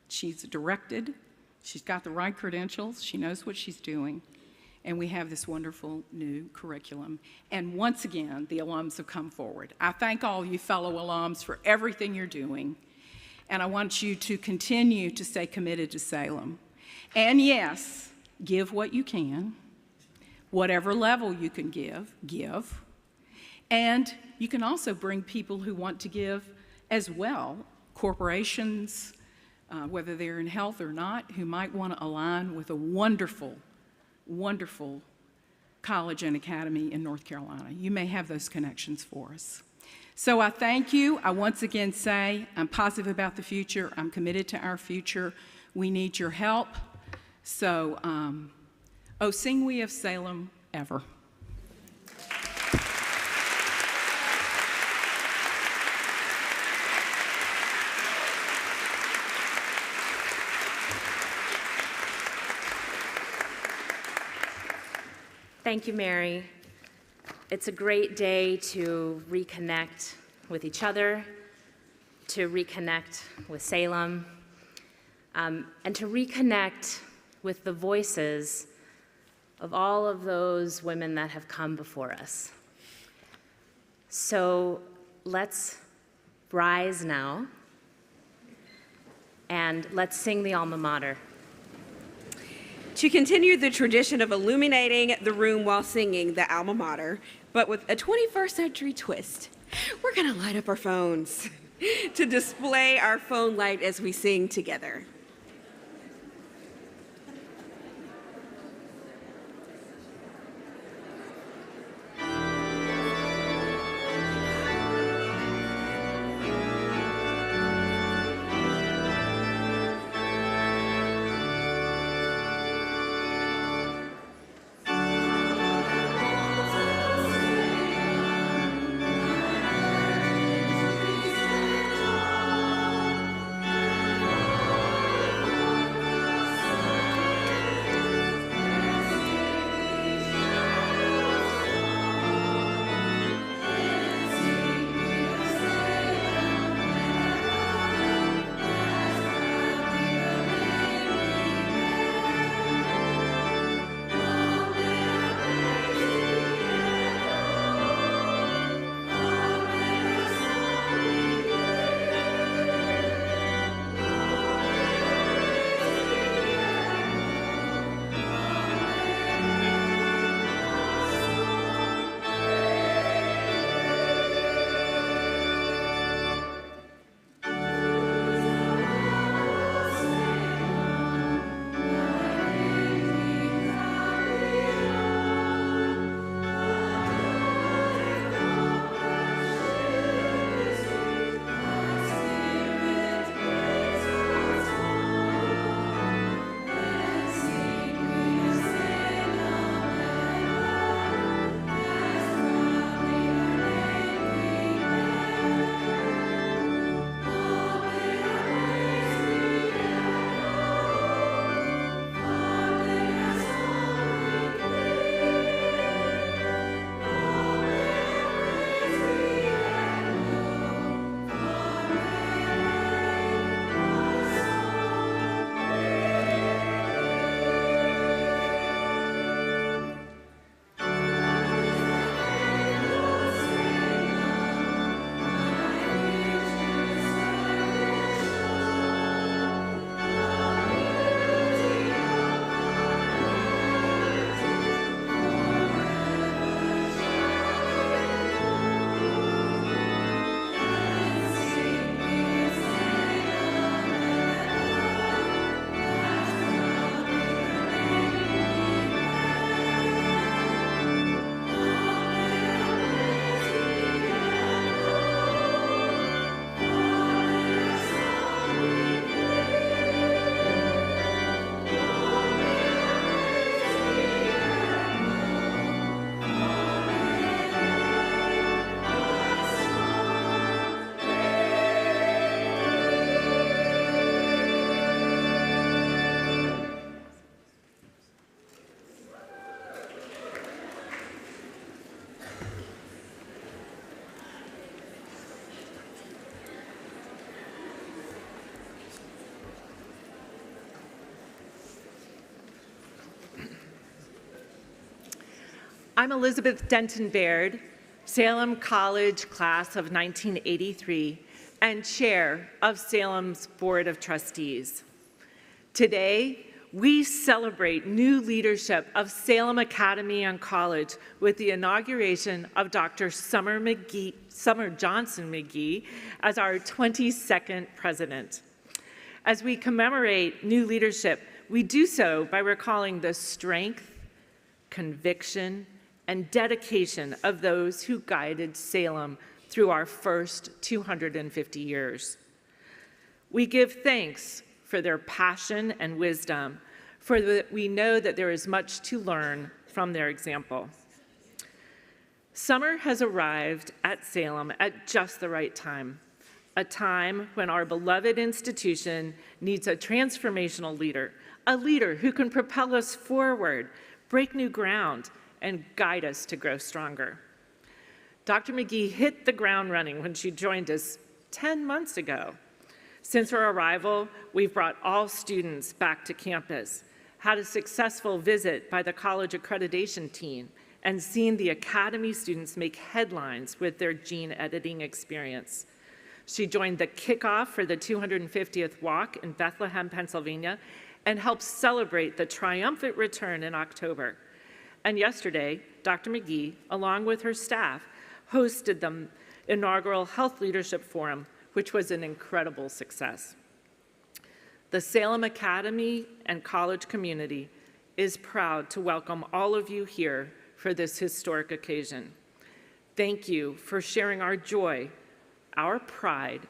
she's directed, she's got the right credentials, she knows what she's doing, and we have this wonderful new curriculum. And once again, the alums have come forward. I thank all you fellow alums for everything you're doing, and I want you to continue to stay committed to Salem. And yes, give what you can, whatever level you can give. And you can also bring people who want to give as well, corporations, whether they're in health or not, who might want to align with a wonderful, wonderful college and academy in North Carolina. You may have those connections for us. So I thank you. I once again say I'm positive about the future. I'm committed to our future. We need your help. So, oh, sing we of Salem ever. Thank you, Mary. It's a great day to reconnect with each other, to reconnect with Salem, and to reconnect with the voices of all of those women that have come before us. So let's rise now, and let's sing the alma mater. To continue the tradition of illuminating the room while singing the alma mater, but with a 21st century twist, we're gonna light up our phones to display our phone light as we sing together. I'm Elizabeth Denton Baird, Salem College class of 1983, and chair of Salem's Board of Trustees. Today, we celebrate new leadership of Salem Academy and College with the inauguration of Dr. Summer Johnson McGee as our 22nd president. As we commemorate new leadership, we do so by recalling the strength, conviction, and dedication of those who guided Salem through our first 250 years. We give thanks for their passion and wisdom, for we know that there is much to learn from their example. Summer has arrived at Salem at just the right time, a time when our beloved institution needs a transformational leader, a leader who can propel us forward, break new ground, and guide us to grow stronger. Dr. McGee hit the ground running when she joined us 10 months ago. Since her arrival, we've brought all students back to campus, had a successful visit by the college accreditation team, and seen the Academy students make headlines with their gene editing experience. She joined the kickoff for the 250th walk in Bethlehem, Pennsylvania, and helped celebrate the triumphant return in October. And yesterday, Dr. McGee, along with her staff, hosted the inaugural Health Leadership Forum, which was an incredible success. The Salem Academy and College community is proud to welcome all of you here for this historic occasion. Thank you for sharing our joy, our pride,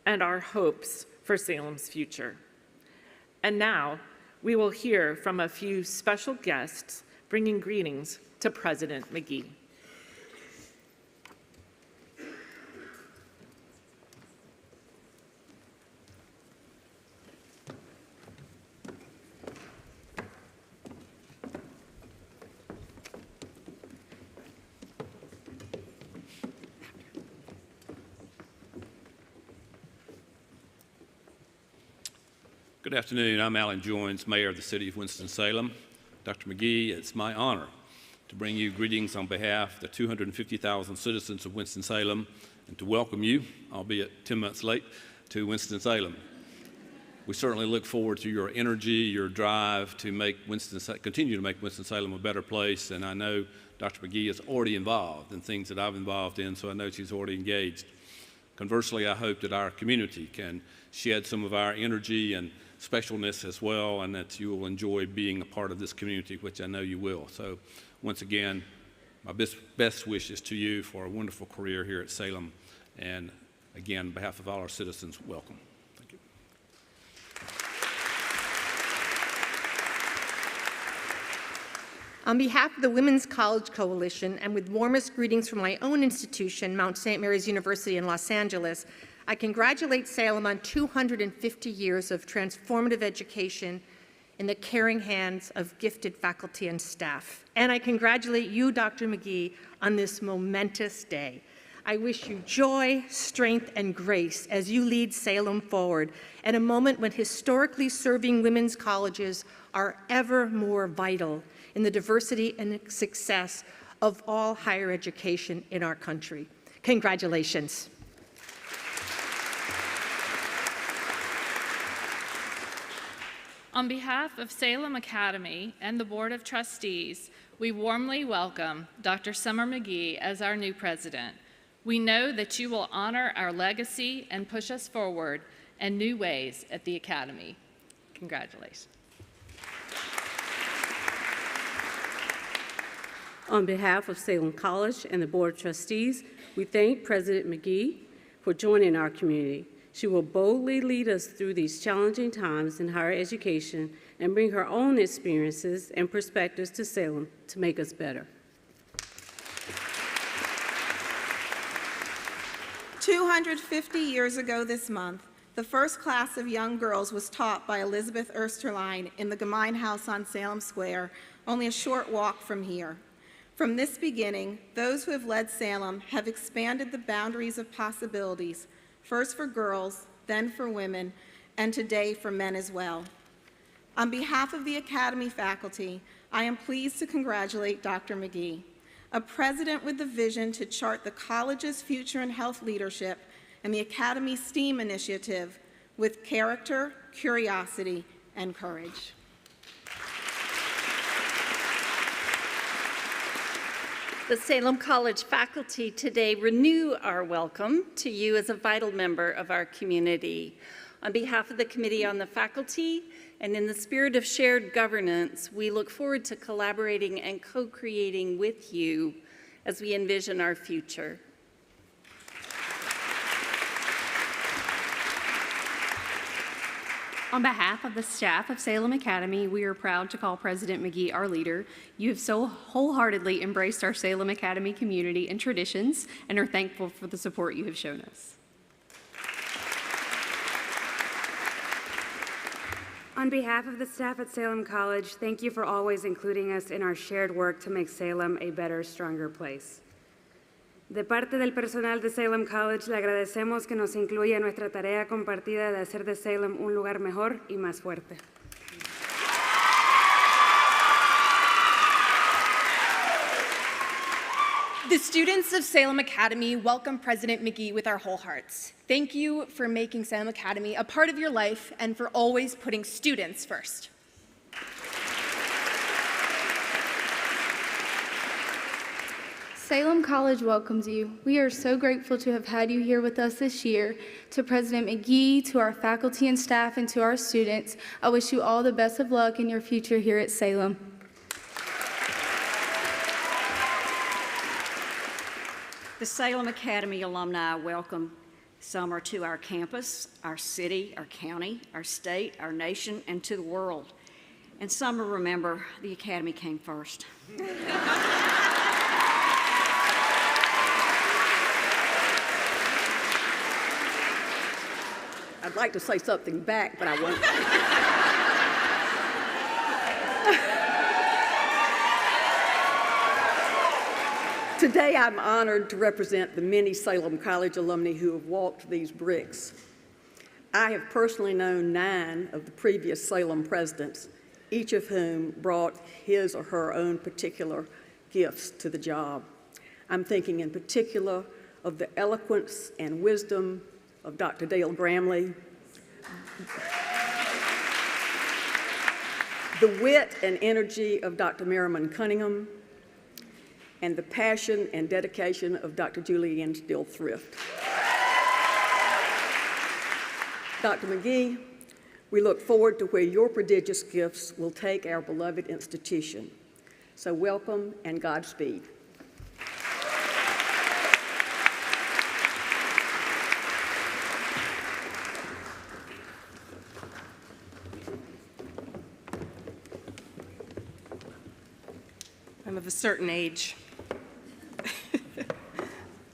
and our hopes for Salem's future. And now, we will hear from a few special guests bringing greetings to President McGee. Good afternoon. I'm Alan Joines, Mayor of the City of Winston-Salem. Dr. McGee, it's my honor to bring you greetings on behalf of the 250,000 citizens of Winston-Salem and to welcome you, albeit 10 months late, to Winston-Salem. We certainly look forward to your energy, your drive to continue to make Winston-Salem a better place, and I know Dr. McGee is already involved in things that I've involved in, so I know she's already engaged. Conversely, I hope that our community can shed some of our energy and specialness as well, and that you will enjoy being a part of this community, which I know you will. So once again, my best wishes to you for a wonderful career here at Salem. And again, on behalf of all our citizens, welcome. Thank you. On behalf of the Women's College Coalition, and with warmest greetings from my own institution, Mount St. Mary's University in Los Angeles, I congratulate Salem on 250 years of transformative education in the caring hands of gifted faculty and staff. And I congratulate you, Dr. McGee, on this momentous day. I wish you joy, strength, and grace as you lead Salem forward at a moment when historically serving women's colleges are ever more vital in the diversity and success of all higher education in our country. Congratulations. On behalf of Salem Academy and the Board of Trustees, we warmly welcome Dr. Summer McGee as our new president. We know that you will honor our legacy and push us forward in new ways at the Academy. Congratulations. On behalf of Salem College and the Board of Trustees, we thank President McGee for joining our community. She will boldly lead us through these challenging times in higher education and bring her own experiences and perspectives to Salem to make us better. 250 years ago this month, the first class of young girls was taught by Elizabeth Ersterline in the Gemein House on Salem Square, only a short walk from here. From this beginning, those who have led Salem have expanded the boundaries of possibilities, first for girls, then for women, and today for men as well. On behalf of the Academy faculty, I am pleased to congratulate Dr. McGee. a president with the vision to chart the college's future in health leadership and the Academy's STEAM initiative with character, curiosity, and courage. The Salem College faculty today renew our welcome to you as a vital member of our community. On behalf of the Committee on the Faculty, and in the spirit of shared governance, we look forward to collaborating and co-creating with you as we envision our future. On behalf of the staff of Salem Academy, we are proud to call President McGee our leader. You have so wholeheartedly embraced our Salem Academy community and traditions and are thankful for the support you have shown us. On behalf of the staff at Salem College, thank you for always including us in our shared work to make Salem a better, stronger place. De parte del personal de Salem College, le agradecemos que nos incluya en nuestra tarea compartida de hacer de Salem un lugar mejor y más fuerte. The students of Salem Academy welcome President McGee with our whole hearts. Thank you for making Salem Academy a part of your life and for always putting students first. Salem College welcomes you. We are so grateful to have had you here with us this year. To President McGee, to our faculty and staff, and to our students, I wish you all the best of luck in your future here at Salem. The Salem Academy alumni welcome Summer to our campus, our city, our county, our state, our nation, and to the world. And Summer, remember, the Academy came first. I'd like to say something back, but I won't. Today, I'm honored to represent the many Salem College alumni who have walked these bricks. I have personally known 9 of the previous Salem presidents, each of whom brought his or her own particular gifts to the job. I'm thinking in particular of the eloquence and wisdom of Dr. Dale Gramley, the wit and energy of Dr. Merriman Cunningham, and the passion and dedication of Dr. Julianne Still Thrift. Dr. McGee, we look forward to where your prodigious gifts will take our beloved institution. So welcome and Godspeed. I'm of a certain age.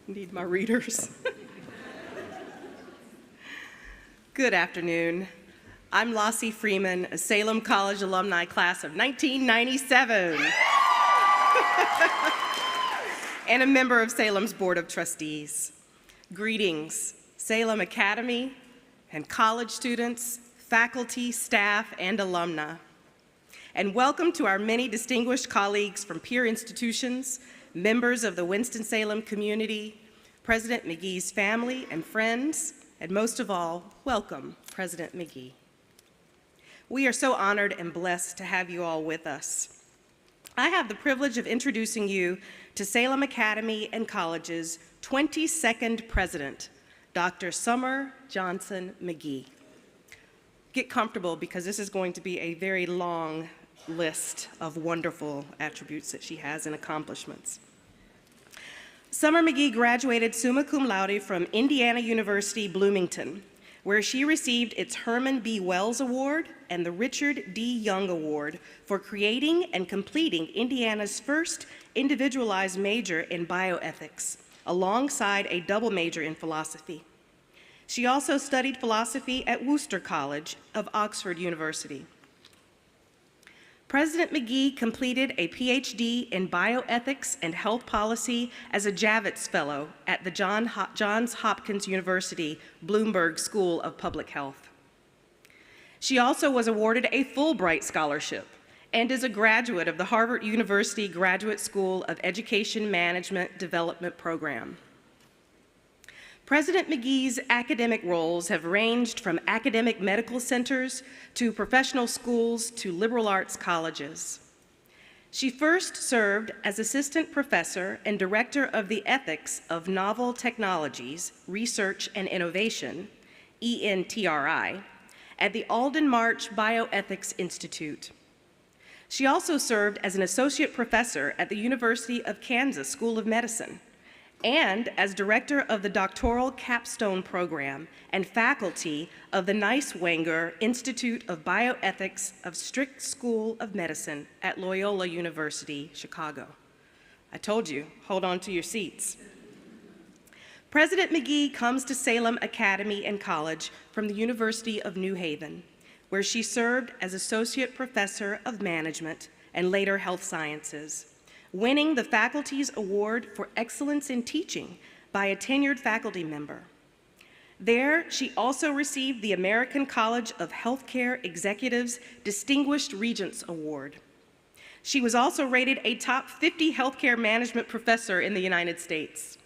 Need my readers. Good afternoon. I'm Lossie Freeman, a Salem College alumni class of 1997, and a member of Salem's Board of Trustees. Greetings, Salem Academy and college students, faculty, staff, and alumni. And welcome to our many distinguished colleagues from peer institutions, members of the Winston-Salem community, President McGee's family and friends, and most of all, welcome, President McGee. We are so honored and blessed to have you all with us. I have the privilege of introducing you to Salem Academy and College's 22nd president, Dr. Summer Johnson McGee. Get comfortable because this is going to be a very long list of wonderful attributes that she has and accomplishments. Summer McGee graduated summa cum laude from Indiana University, Bloomington, where she received its Herman B. Wells Award and the Richard D. Young Award for creating and completing Indiana's first individualized major in bioethics, alongside a double major in philosophy. She also studied philosophy at Worcester College of Oxford University. President McGee completed a PhD in bioethics and health policy as a Javits Fellow at the Johns Hopkins University Bloomberg School of Public Health. She also was awarded a Fulbright Scholarship and is a graduate of the Harvard University Graduate School of Education Management Development Program. President McGee's academic roles have ranged from academic medical centers to professional schools to liberal arts colleges. She first served as assistant professor and director of the Ethics of Novel Technologies, Research and Innovation, ENTRI, at the Alden March Bioethics Institute. She also served as an associate professor at the University of Kansas School of Medicine and as director of the doctoral capstone program and faculty of the Neiswanger Institute of Bioethics of Strict School of Medicine at Loyola University, Chicago. I told you, hold on to your seats. President McGee comes to Salem Academy and College from the University of New Haven, where she served as Associate Professor of Management and later Health Sciences, winning the Faculty's Award for Excellence in Teaching by a tenured faculty member. There, she also received the American College of Healthcare Executives Distinguished Regents Award. She was also rated a top 50 healthcare management professor in the United States.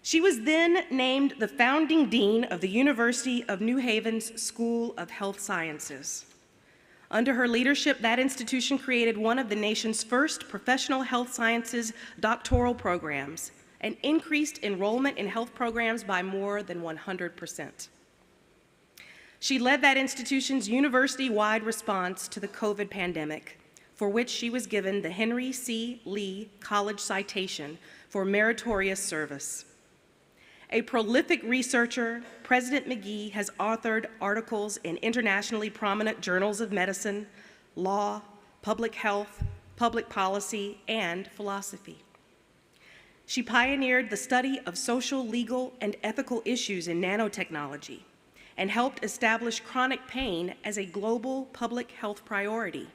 She was then named the founding dean of the University of New Haven's School of Health Sciences. Under her leadership, that institution created one of the nation's first professional health sciences doctoral programs and increased enrollment in health programs by more than 100%. She led that institution's university-wide response to the COVID pandemic, for which she was given the Henry C. Lee College Citation for meritorious service. A prolific researcher, President McGee has authored articles in internationally prominent journals of medicine, law, public health, public policy, and philosophy. She pioneered the study of social, legal, and ethical issues in nanotechnology and helped establish chronic pain as a global public health priority.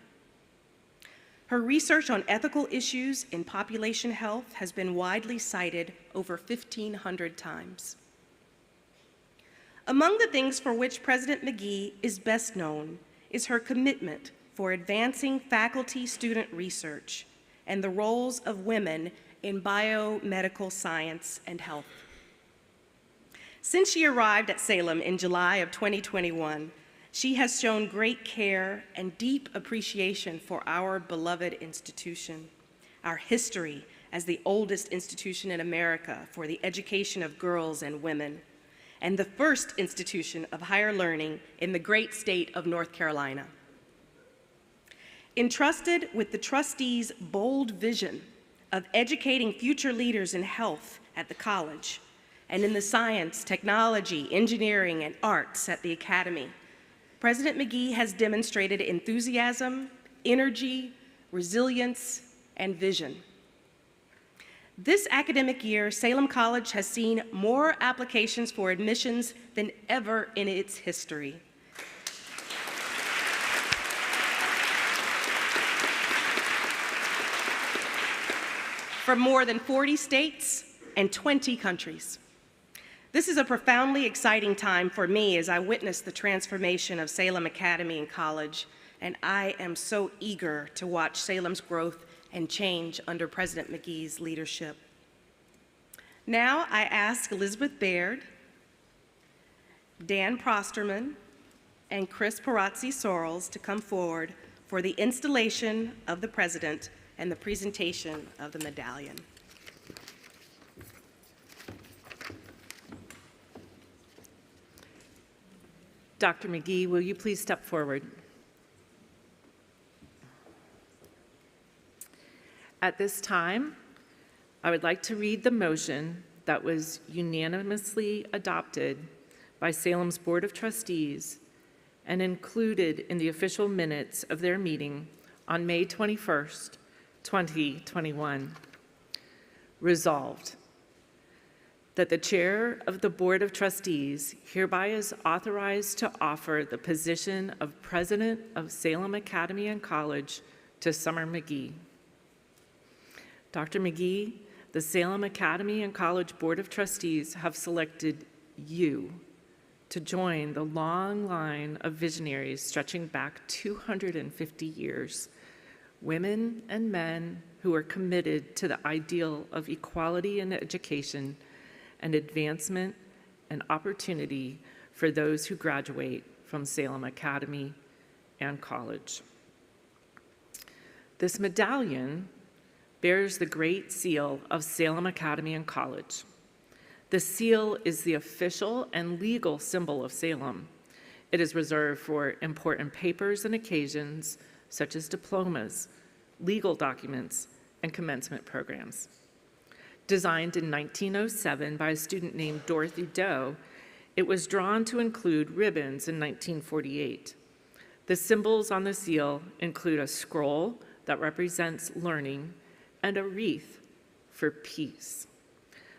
Her research on ethical issues in population health has been widely cited over 1,500 times. Among the things for which President McGee is best known is her commitment for advancing faculty-student research and the roles of women in biomedical science and health. Since she arrived at Salem in July of 2021, she has shown great care and deep appreciation for our beloved institution, our history as the oldest institution in America for the education of girls and women, and the first institution of higher learning in the great state of North Carolina. Entrusted with the trustees' bold vision of educating future leaders in health at the college and in the science, technology, engineering, and arts at the academy, President McGee has demonstrated enthusiasm, energy, resilience, and vision. This academic year, Salem College has seen more applications for admissions than ever in its history. From more than 40 states and 20 countries. This is a profoundly exciting time for me as I witness the transformation of Salem Academy and College, and I am so eager to watch Salem's growth and change under President McGee's leadership. Now I ask Elizabeth Baird, Dan Prosterman, and Chris Parazzi-Sorrells to come forward for the installation of the President and the presentation of the medallion. Dr. McGee, will you please step forward? At this time, I would like to read the motion that was unanimously adopted by Salem's Board of Trustees and included in the official minutes of their meeting on May 21st, 2021. Resolved, that the chair of the Board of Trustees hereby is authorized to offer the position of President of Salem Academy and College to Summer McGee. Dr. McGee, the Salem Academy and College Board of Trustees have selected you to join the long line of visionaries stretching back 250 years, women and men who are committed to the ideal of equality in education and advancement and opportunity for those who graduate from Salem Academy and College. This medallion bears the great seal of Salem Academy and College. The seal is the official and legal symbol of Salem. It is reserved for important papers and occasions such as diplomas, legal documents, and commencement programs. Designed in 1907 by a student named Dorothy Doe, it was drawn to include ribbons in 1948. The symbols on the seal include a scroll that represents learning and a wreath for peace.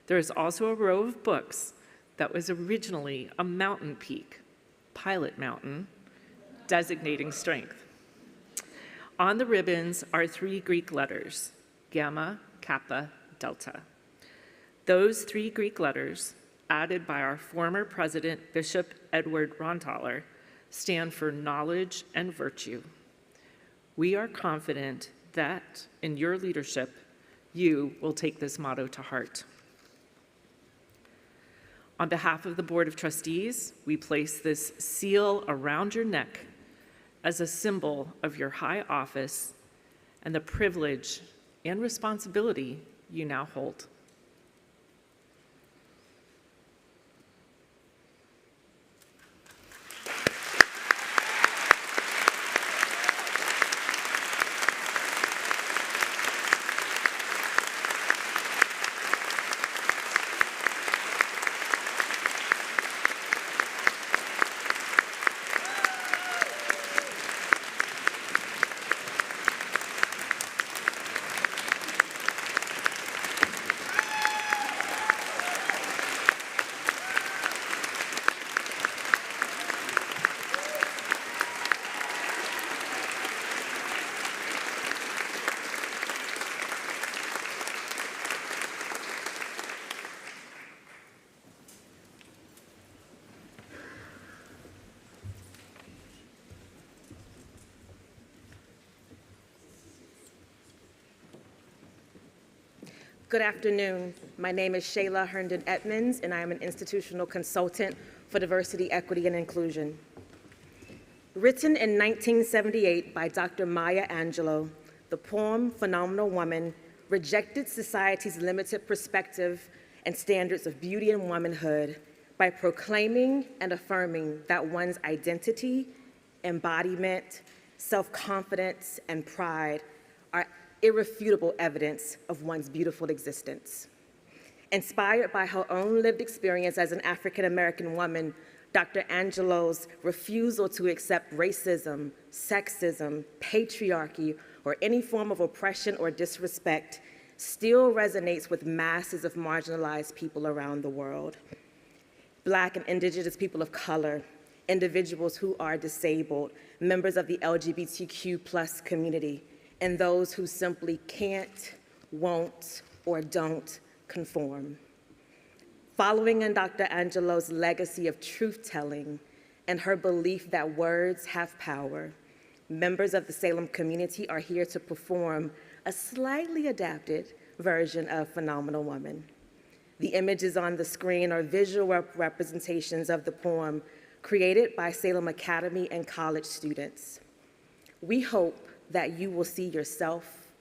There is also a row of books that was originally a mountain peak, Pilot Mountain, designating strength. On the ribbons are 3 Greek letters, Gamma, Kappa, Delta. Those 3 Greek letters, added by our former president, Bishop Edward Rontaler, stand for knowledge and virtue. We are confident that in your leadership, you will take this motto to heart. On behalf of the Board of Trustees, we place this seal around your neck as a symbol of your high office and the privilege and responsibility you now hold. Good afternoon. My name is Shayla Herndon Edmonds, and I am an institutional consultant for diversity, equity, and inclusion. Written in 1978 by Dr. Maya Angelou, the poem Phenomenal Woman rejected society's limited perspective and standards of beauty and womanhood by proclaiming and affirming that one's identity, embodiment, self-confidence, and pride are irrefutable evidence of one's beautiful existence. Inspired by her own lived experience as an African-American woman, Dr. Angelou's refusal to accept racism, sexism, patriarchy, or any form of oppression or disrespect still resonates with masses of marginalized people around the world. Black and Indigenous people of color, individuals who are disabled, members of the LGBTQ+ community, and those who simply can't, won't, or don't conform. Following in Dr. Angelou's legacy of truth-telling and her belief that words have power, members of the Salem community are here to perform a slightly adapted version of Phenomenal Woman. The images on the screen are visual representations of the poem created by Salem Academy and College students. We hope that you will see yourself,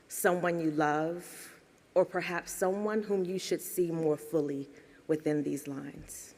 someone you love, or perhaps someone whom you should see more fully within these lines.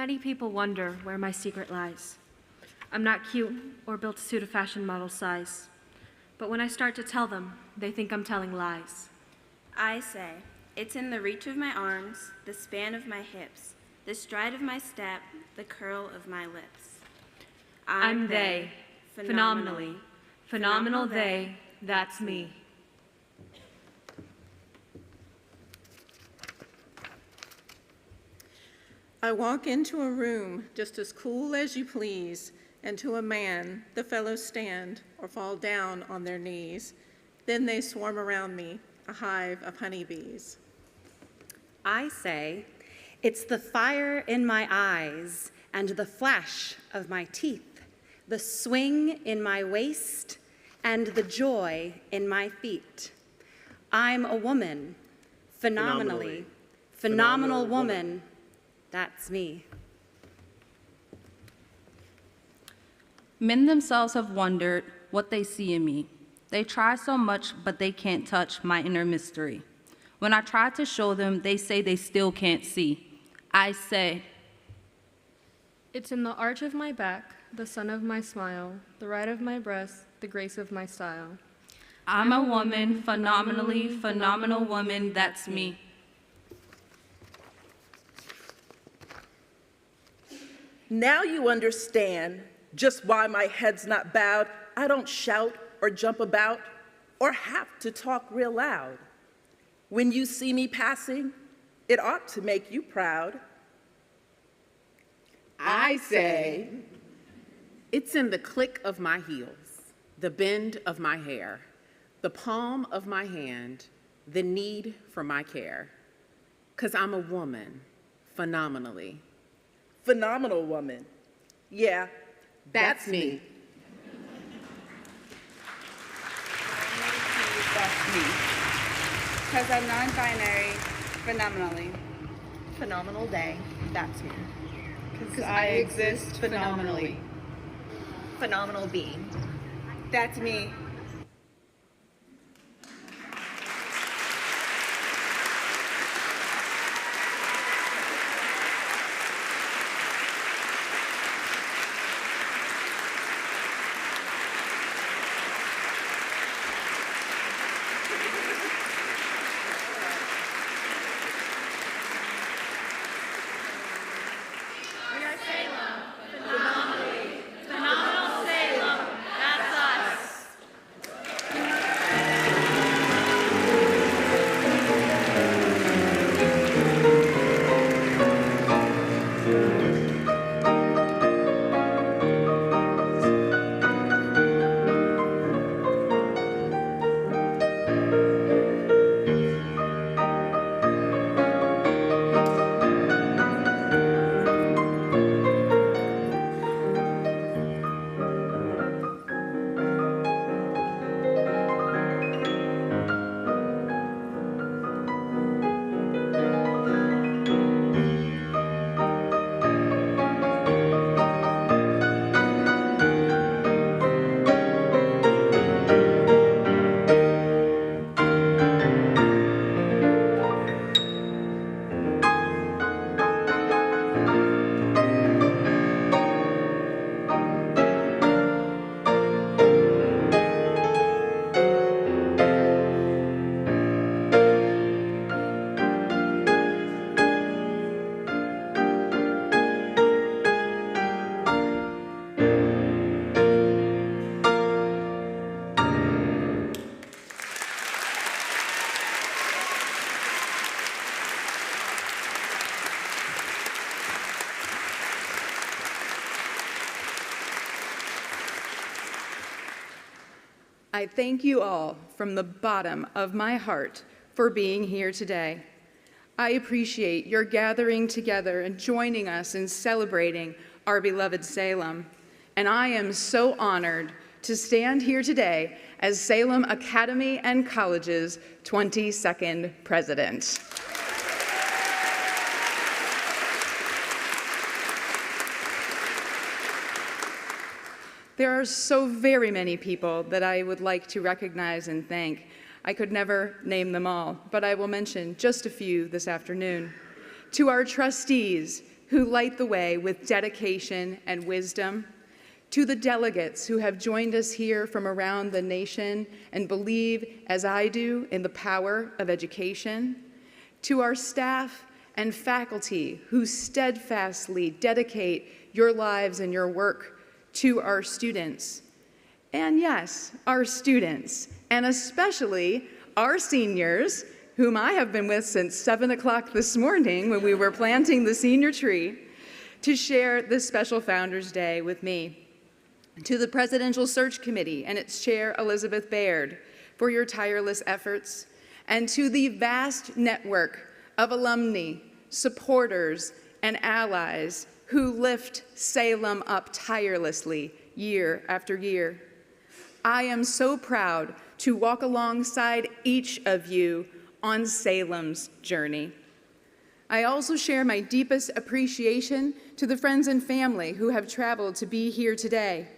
Many people wonder where my secret lies. I'm not cute or built to suit a fashion model size. But when I start to tell them, they think I'm telling lies. I say, it's in the reach of my arms, the span of my hips, the stride of my step, the curl of my lips. I'm they, phenomenally. Phenomenal they, that's me. I walk into a room just as cool as you please, and to a man, the fellows stand or fall down on their knees. Then they swarm around me, a hive of honeybees. I say, it's the fire in my eyes and the flash of my teeth, the swing in my waist and the joy in my feet. I'm a woman, phenomenal woman. That's me. Men themselves have wondered what they see in me. They try so much, but they can't touch my inner mystery. When I try to show them, they say they still can't see. I say, it's in the arch of my back, the sun of my smile, the right of my breast, the grace of my style. I'm a woman, phenomenal woman, that's me. Now you understand just why my head's not bowed. I don't shout or jump about or have to talk real loud. When you see me passing, it ought to make you proud. I say, it's in the click of my heels, the bend of my hair, the palm of my hand, the need for my care. 'Cause I'm a woman, phenomenally. Phenomenal woman. Yeah, that's me. That's me. Because I'm non-binary, phenomenally. Phenomenal day, that's me. Because I exist phenomenally. Phenomenal being. That's me. I thank you all from the bottom of my heart for being here today. I appreciate your gathering together and joining us in celebrating our beloved Salem. And I am so honored to stand here today as Salem Academy and College's 22nd president. There are so very many people that I would like to recognize and thank. I could never name them all, but I will mention just a few this afternoon. To our trustees, who light the way with dedication and wisdom, to the delegates who have joined us here from around the nation and believe, as I do, in the power of education, to our staff and faculty who steadfastly dedicate your lives and your work, to our students, and yes, our students, and especially our seniors, whom I have been with since 7 o'clock this morning when we were planting the senior tree, to share this special Founders Day with me. To the Presidential Search Committee and its chair, Elizabeth Baird, for your tireless efforts, and to the vast network of alumni, supporters, and allies who lift Salem up tirelessly year after year. I am so proud to walk alongside each of you on Salem's journey. I also share my deepest appreciation to the friends and family who have traveled to be here today.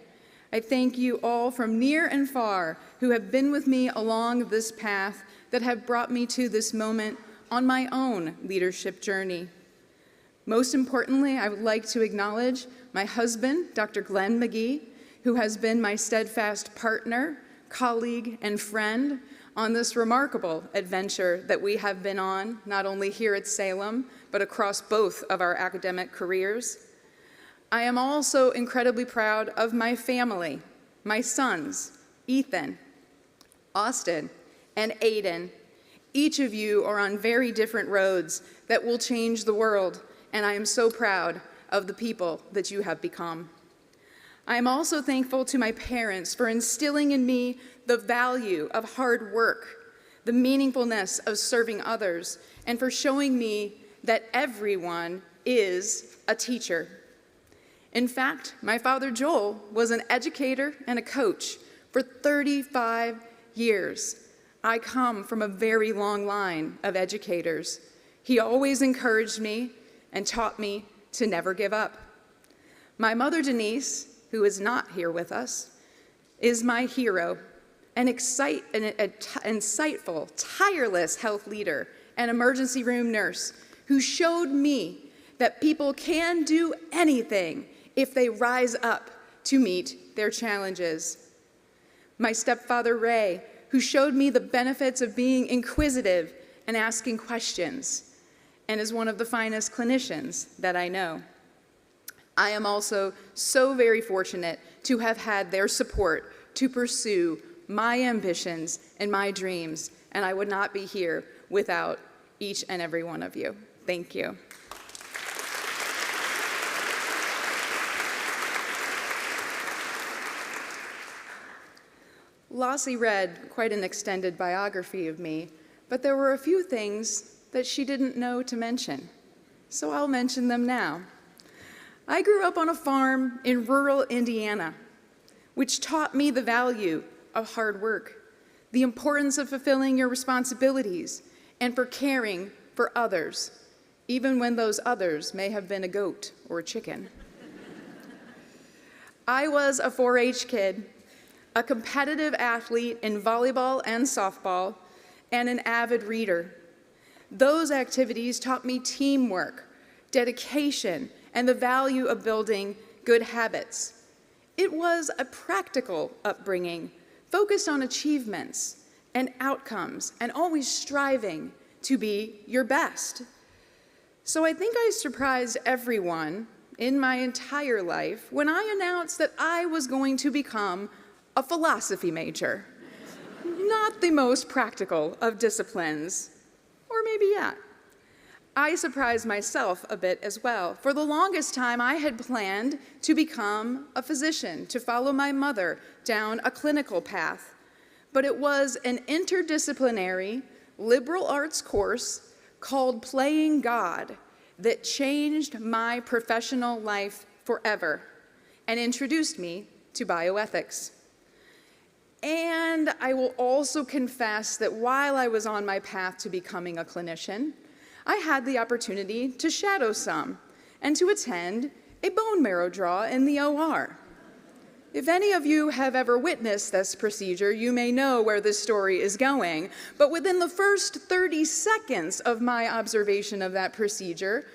I thank you all from near and far who have been with me along this path that have brought me to this moment on my own leadership journey. Most importantly, I would like to acknowledge my husband, Dr. Glenn McGee, who has been my steadfast partner, colleague, and friend on this remarkable adventure that we have been on, not only here at Salem, but across both of our academic careers. I am also incredibly proud of my family, my sons, Ethan, Austin, and Aiden. Each of you are on very different roads that will change the world, and I am so proud of the people that you have become. I am also thankful to my parents for instilling in me the value of hard work, the meaningfulness of serving others, and for showing me that everyone is a teacher. In fact, my father Joel was an educator and a coach for 35 years. I come from a very long line of educators. He always encouraged me and taught me to never give up. My mother Denise, who is not here with us, is my hero, an insightful, tireless health leader and emergency room nurse who showed me that people can do anything if they rise up to meet their challenges. My stepfather, Ray, who showed me the benefits of being inquisitive and asking questions, and is one of the finest clinicians that I know. I am also so very fortunate to have had their support to pursue my ambitions and my dreams, and I would not be here without each and every one of you. Thank you. Lossie read quite an extended biography of me, but there were a few things that she didn't know to mention, so I'll mention them now. I grew up on a farm in rural Indiana, which taught me the value of hard work, the importance of fulfilling your responsibilities, and for caring for others, even when those others may have been a goat or a chicken. I was a 4-H kid, a competitive athlete in volleyball and softball, and an avid reader. Those activities taught me teamwork, dedication, and the value of building good habits. It was a practical upbringing, focused on achievements and outcomes, and always striving to be your best. So I think I surprised everyone in my entire life when I announced that I was going to become a philosophy major. Not the most practical of disciplines, or maybe yeah. I surprised myself a bit as well. For the longest time, I had planned to become a physician, to follow my mother down a clinical path. But it was an interdisciplinary liberal arts course called Playing God that changed my professional life forever and introduced me to bioethics. And I will also confess that while I was on my path to becoming a clinician, I had the opportunity to shadow some and to attend a bone marrow draw in the OR. If any of you have ever witnessed this procedure, you may know where this story is going, but within the first 30 seconds of my observation of that procedure,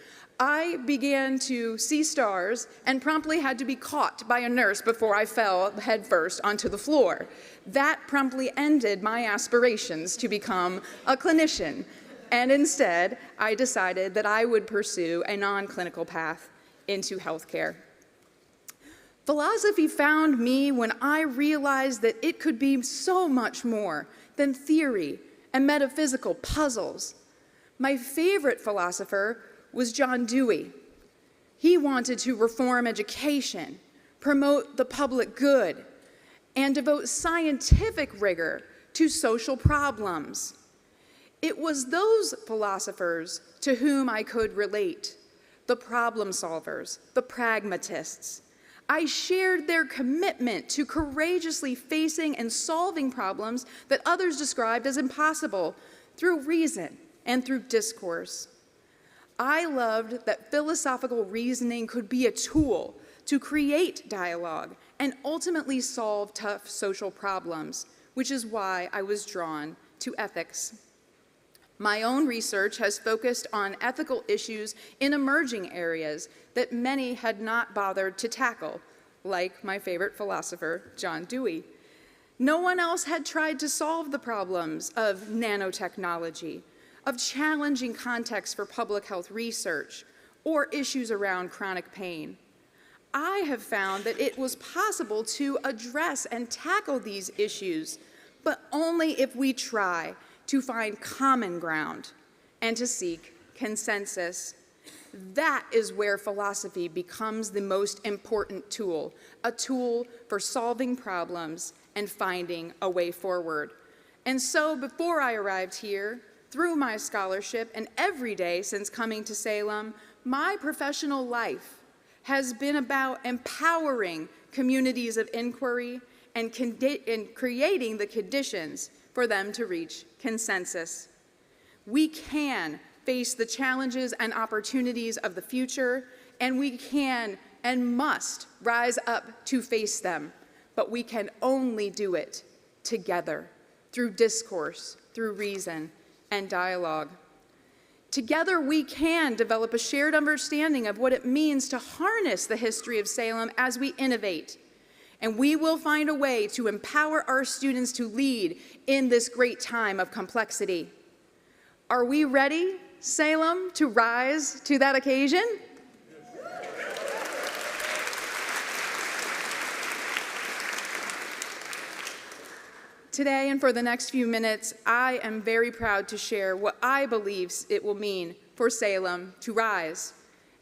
I began to see stars and promptly had to be caught by a nurse before I fell headfirst onto the floor. That promptly ended my aspirations to become a clinician, and instead, I decided that I would pursue a non-clinical path into healthcare. Philosophy found me when I realized that it could be so much more than theory and metaphysical puzzles. My favorite philosopher was John Dewey. He wanted to reform education, promote the public good, and devote scientific rigor to social problems. It was those philosophers to whom I could relate, the problem solvers, the pragmatists. I shared their commitment to courageously facing and solving problems that others described as impossible through reason and through discourse. I loved that philosophical reasoning could be a tool to create dialogue and ultimately solve tough social problems, which is why I was drawn to ethics. My own research has focused on ethical issues in emerging areas that many had not bothered to tackle, like my favorite philosopher, John Dewey. No one else had tried to solve the problems of nanotechnology, of challenging contexts for public health research, or issues around chronic pain. I have found that it was possible to address and tackle these issues, but only if we try to find common ground and to seek consensus. That is where philosophy becomes the most important tool, a tool for solving problems and finding a way forward. And so before I arrived here, through my scholarship and every day since coming to Salem, my professional life has been about empowering communities of inquiry and creating the conditions for them to reach consensus. We can face the challenges and opportunities of the future, and we can and must rise up to face them, but we can only do it together, through discourse, through reason, and dialogue. Together, we can develop a shared understanding of what it means to harness the history of Salem as we innovate. And we will find a way to empower our students to lead in this great time of complexity. Are we ready, Salem, to rise to that occasion? Today and for the next few minutes, I am very proud to share what I believe it will mean for Salem to rise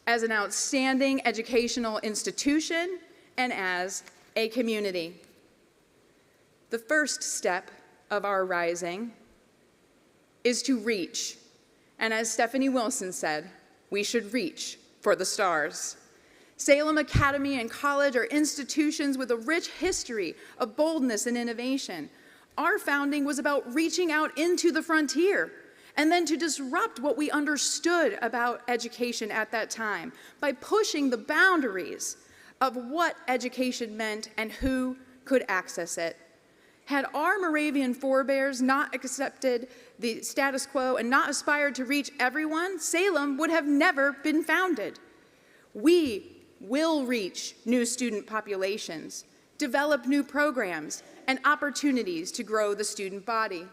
as an outstanding educational institution and as a community. The first step of our rising is to reach. And as Stephanie Wilson said, we should reach for the stars. Salem Academy and College are institutions with a rich history of boldness and innovation. Our founding was about reaching out into the frontier and then to disrupt what we understood about education at that time by pushing the boundaries of what education meant and who could access it. Had our Moravian forebears not accepted the status quo and not aspired to reach everyone, Salem would have never been founded. We will reach new student populations, develop new programs, and opportunities to grow the student body.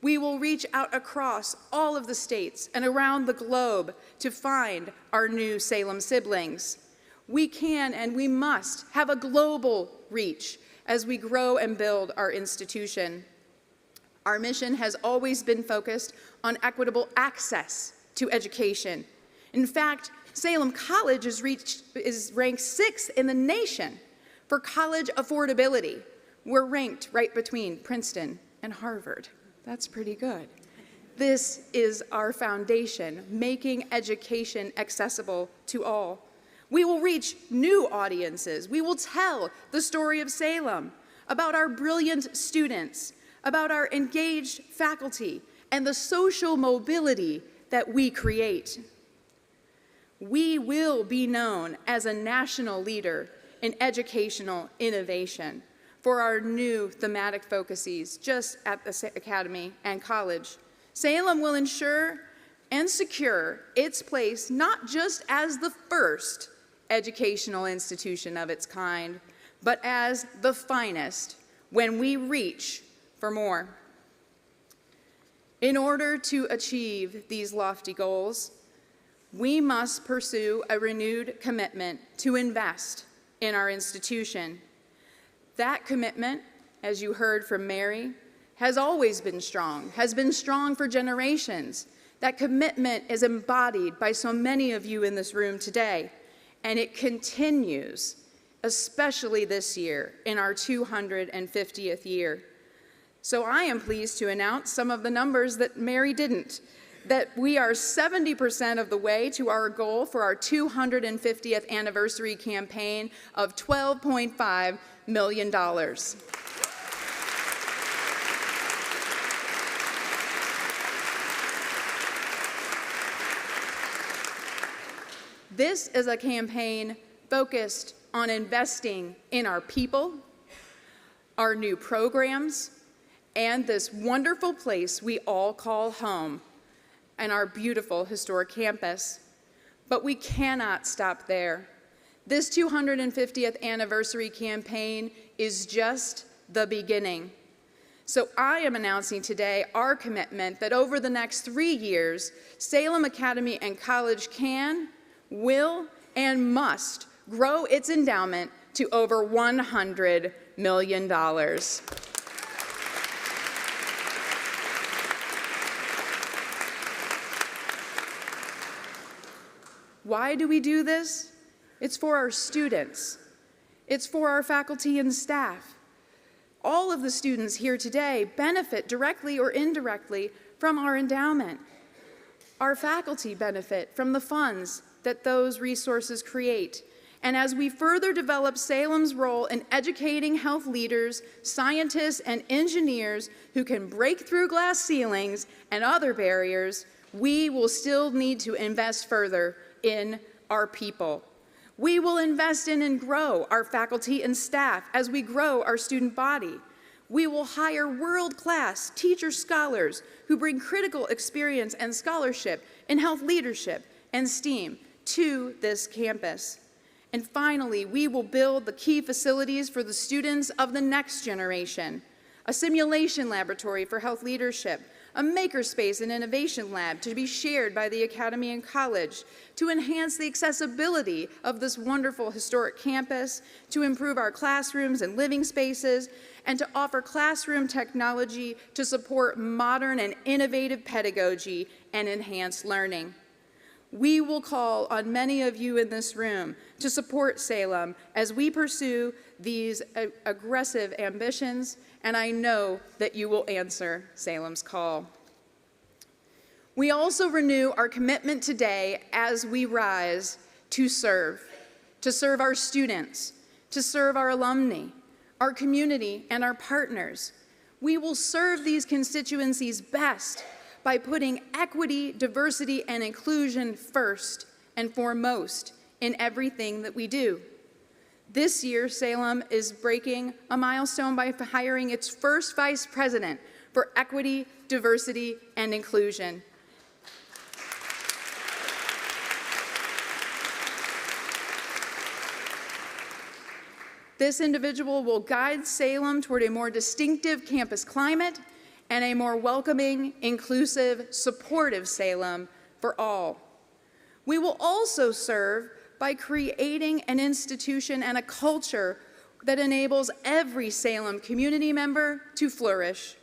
We will reach out across all of the states and around the globe to find our new Salem siblings. We can and we must have a global reach as we grow and build our institution. Our mission has always been focused on equitable access to education. In fact, Salem College is ranked 6th in the nation for college affordability. We're ranked right between Princeton and Harvard. That's pretty good. This is our foundation, making education accessible to all. We will reach new audiences. We will tell the story of Salem, about our brilliant students, about our engaged faculty, and the social mobility that we create. We will be known as a national leader in educational innovation for our new thematic focuses just at the Academy and College. Salem will ensure and secure its place not just as the first educational institution of its kind, but as the finest when we reach for more. In order to achieve these lofty goals, we must pursue a renewed commitment to invest in our institution. That commitment, as you heard from Mary, has always been strong, has been strong for generations. That commitment is embodied by so many of you in this room today, and it continues, especially this year in our 250th year. So I am pleased to announce some of the numbers that Mary didn't, that we are 70% of the way to our goal for our 250th anniversary campaign of $12.5 million. This is a campaign focused on investing in our people, our new programs, and this wonderful place we all call home, and our beautiful historic campus. But we cannot stop there. This 250th anniversary campaign is just the beginning. So I am announcing today our commitment that over the next 3 years, Salem Academy and College can, will, and must grow its endowment to over $100 million. Why do we do this? It's for our students. It's for our faculty and staff. All of the students here today benefit directly or indirectly from our endowment. Our faculty benefit from the funds that those resources create. And as we further develop Salem's role in educating health leaders, scientists, and engineers who can break through glass ceilings and other barriers, we will still need to invest further in our people. We will invest in and grow our faculty and staff as we grow our student body. We will hire world-class teacher scholars who bring critical experience and scholarship in health leadership and STEAM to this campus. And finally, we will build the key facilities for the students of the next generation: a simulation laboratory for health leadership, a makerspace and innovation lab to be shared by the Academy and College, to enhance the accessibility of this wonderful historic campus, to improve our classrooms and living spaces, and to offer classroom technology to support modern and innovative pedagogy and enhance learning. We will call on many of you in this room to support Salem as we pursue these aggressive ambitions, and I know that you will answer Salem's call. We also renew our commitment today as we rise to serve our students, to serve our alumni, our community, and our partners. We will serve these constituencies best by putting equity, diversity, and inclusion first and foremost in everything that we do. This year, Salem is breaking a milestone by hiring its first vice president for equity, diversity, and inclusion. This individual will guide Salem toward a more distinctive campus climate and a more welcoming, inclusive, supportive Salem for all. We will also serve by creating an institution and a culture that enables every Salem community member to flourish,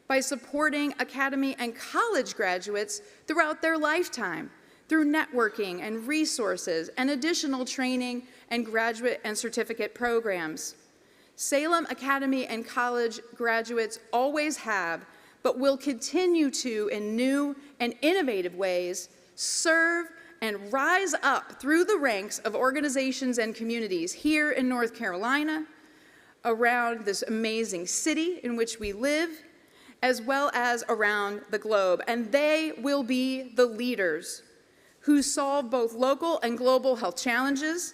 by supporting academy and college graduates throughout their lifetime through networking and resources and additional training and graduate and certificate programs. Salem Academy and College graduates always have, but will continue to, in new and innovative ways, serve and rise up through the ranks of organizations and communities here in North Carolina, around this amazing city in which we live, as well as around the globe. And they will be the leaders who solve both local and global health challenges,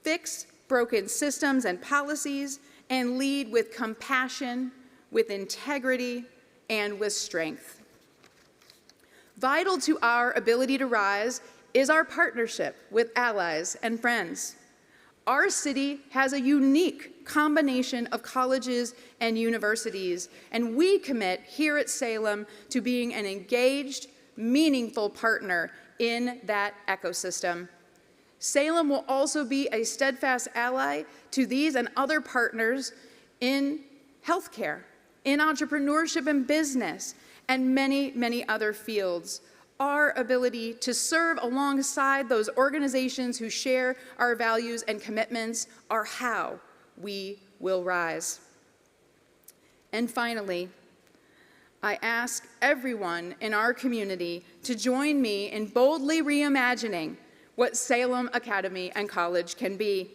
fix broken systems and policies, and lead with compassion, with integrity, and with strength. Vital to our ability to rise is our partnership with allies and friends. Our city has a unique combination of colleges and universities, and we commit here at Salem to being an engaged, meaningful partner in that ecosystem. Salem will also be a steadfast ally to these and other partners in healthcare, in entrepreneurship and business, and many, many other fields. Our ability to serve alongside those organizations who share our values and commitments are how we will rise. And finally, I ask everyone in our community to join me in boldly reimagining what Salem Academy and College can be.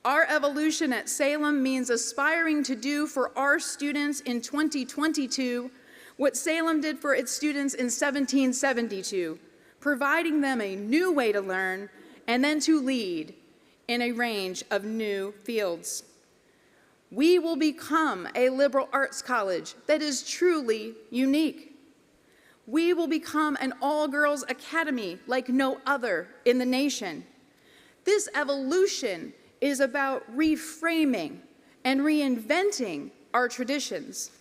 Our evolution at Salem means aspiring to do for our students in 2022 what Salem did for its students in 1772, providing them a new way to learn and then to lead in a range of new fields. We will become a liberal arts college that is truly unique. We will become an all-girls academy like no other in the nation. This evolution is about reframing and reinventing our traditions.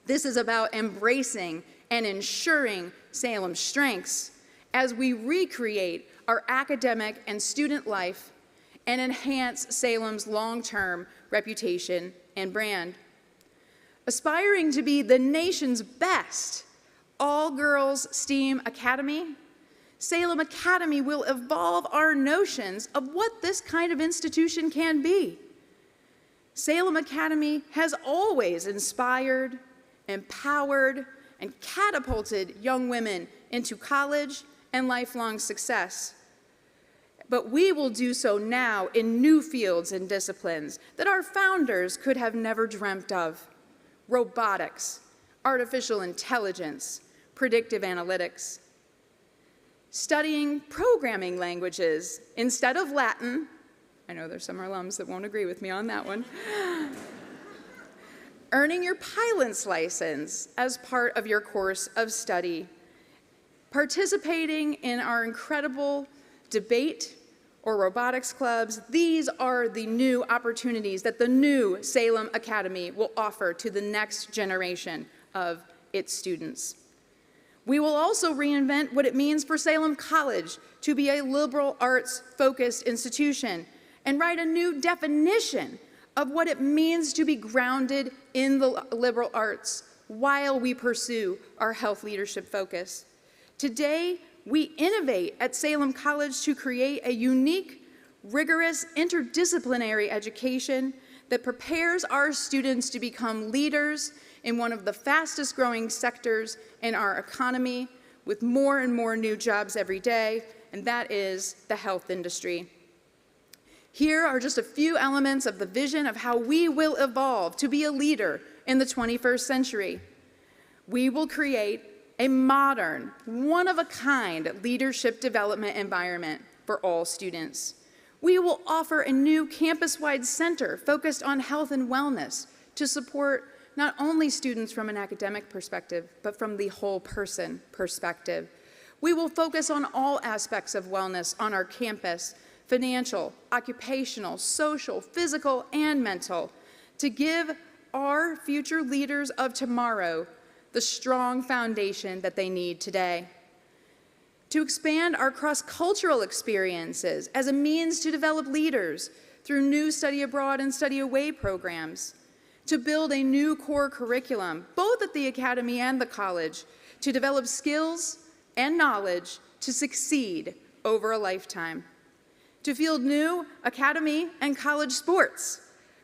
This is about embracing and ensuring Salem's strengths as we recreate our academic and student life and enhance Salem's long-term reputation and brand. Aspiring to be the nation's best all-girls STEAM academy, Salem Academy will evolve our notions of what this kind of institution can be. Salem Academy has always inspired, empowered, and catapulted young women into college and lifelong success. But we will do so now in new fields and disciplines that our founders could have never dreamt of: robotics, artificial intelligence, predictive analytics. Studying programming languages instead of Latin. I know there's some alums that won't agree with me on that one. Earning your pilot's license as part of your course of study. Participating in our incredible debate or robotics clubs. These are the new opportunities that the new Salem Academy will offer to the next generation of its students. We will also reinvent what it means for Salem College to be a liberal arts-focused institution and write a new definition of what it means to be grounded in the liberal arts while we pursue our health leadership focus. Today, we innovate at Salem College to create a unique, rigorous, interdisciplinary education that prepares our students to become leaders in one of the fastest growing sectors in our economy, with more and more new jobs every day, and that is the health industry. Here are just a few elements of the vision of how we will evolve to be a leader in the 21st century. We will create a modern, one-of-a-kind leadership development environment for all students. We will offer a new campus-wide center focused on health and wellness to support not only students from an academic perspective, but from the whole person perspective. We will focus on all aspects of wellness on our campus: financial, occupational, social, physical, and mental, to give our future leaders of tomorrow the strong foundation that they need today. To expand our cross-cultural experiences as a means to develop leaders through new study abroad and study away programs. To build a new core curriculum, both at the academy and the college, to develop skills and knowledge to succeed over a lifetime. To field new academy and college sports,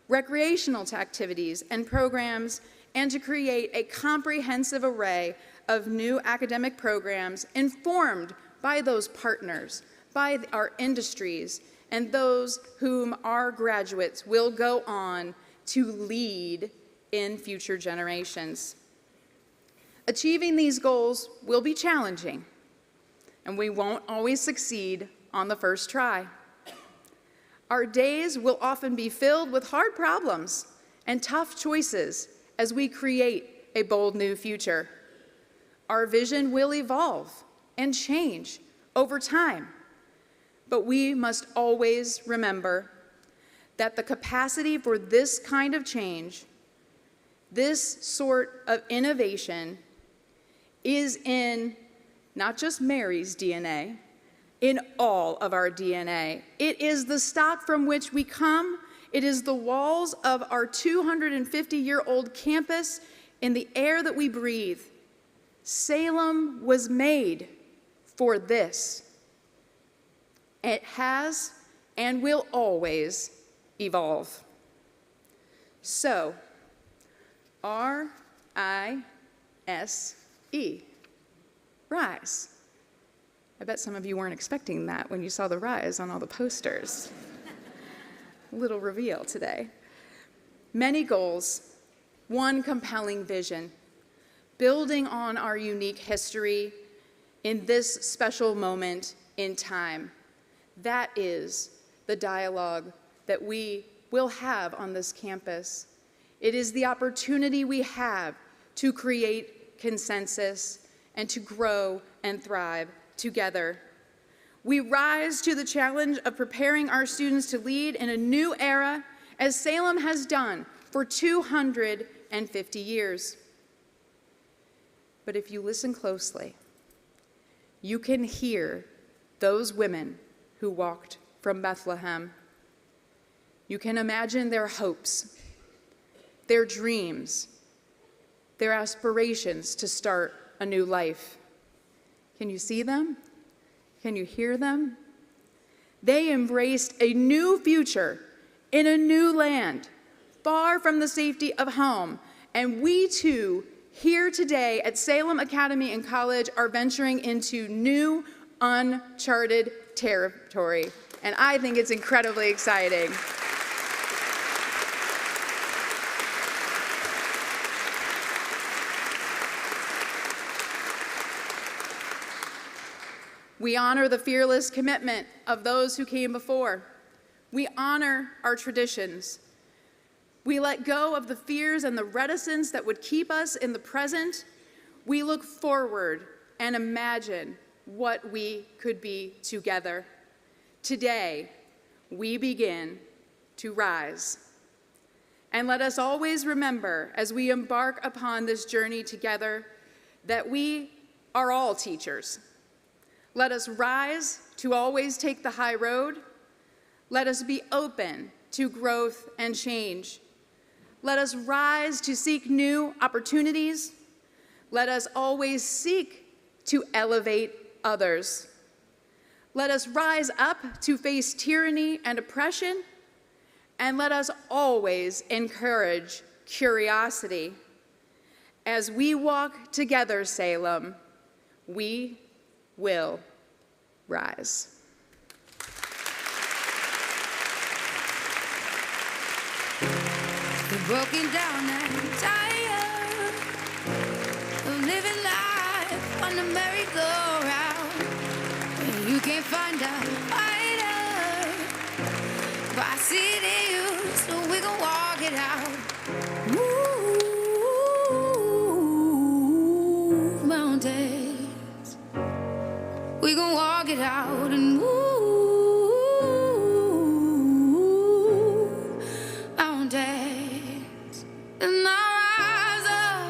recreational activities and programs, and to create a comprehensive array of new academic programs informed by those partners, by our industries, and those whom our graduates will go on to lead in future generations. Achieving these goals will be challenging, and we won't always succeed on the first try. Our days will often be filled with hard problems and tough choices as we create a bold new future. Our vision will evolve and change over time. But we must always remember that the capacity for this kind of change, this sort of innovation, is in not just Mary's DNA, in all of our DNA. It is the stock from which we come. It is the walls of our 250-year-old campus and the air that we breathe. Salem was made for this. It has and will always evolve. So, R-I-S-E, rise. I bet some of you weren't expecting that when you saw the rise on all the posters. Little reveal today. Many goals, one compelling vision, building on our unique history in this special moment in time. That is the dialogue that we will have on this campus. It is the opportunity we have to create consensus and to grow and thrive together. We rise to the challenge of preparing our students to lead in a new era, as Salem has done for 250 years. But if you listen closely, you can hear those women who walked from Bethlehem. You can imagine their hopes, their dreams, their aspirations to start a new life. Can you see them? Can you hear them? They embraced a new future in a new land, far from the safety of home. And we too, here today at Salem Academy and College, are venturing into new, uncharted territory. And I think it's incredibly exciting. We honor the fearless commitment of those who came before. We honor our traditions. We let go of the fears and the reticence that would keep us in the present. We look forward and imagine what we could be together. Today, we begin to rise. And let us always remember, as we embark upon this journey together, that we are all teachers. Let us rise to always take the high road. Let us be open to growth and change. Let us rise to seek new opportunities. Let us always seek to elevate others. Let us rise up to face tyranny and oppression. And let us always encourage curiosity. As we walk together, Salem, we will rise. You're broken down and tired of living life on the merry-go-round. And you can't find a fighter, but I see it in you, so we gon' walk it out. Move mountains, we gon' walk it out and move mountains. And I'll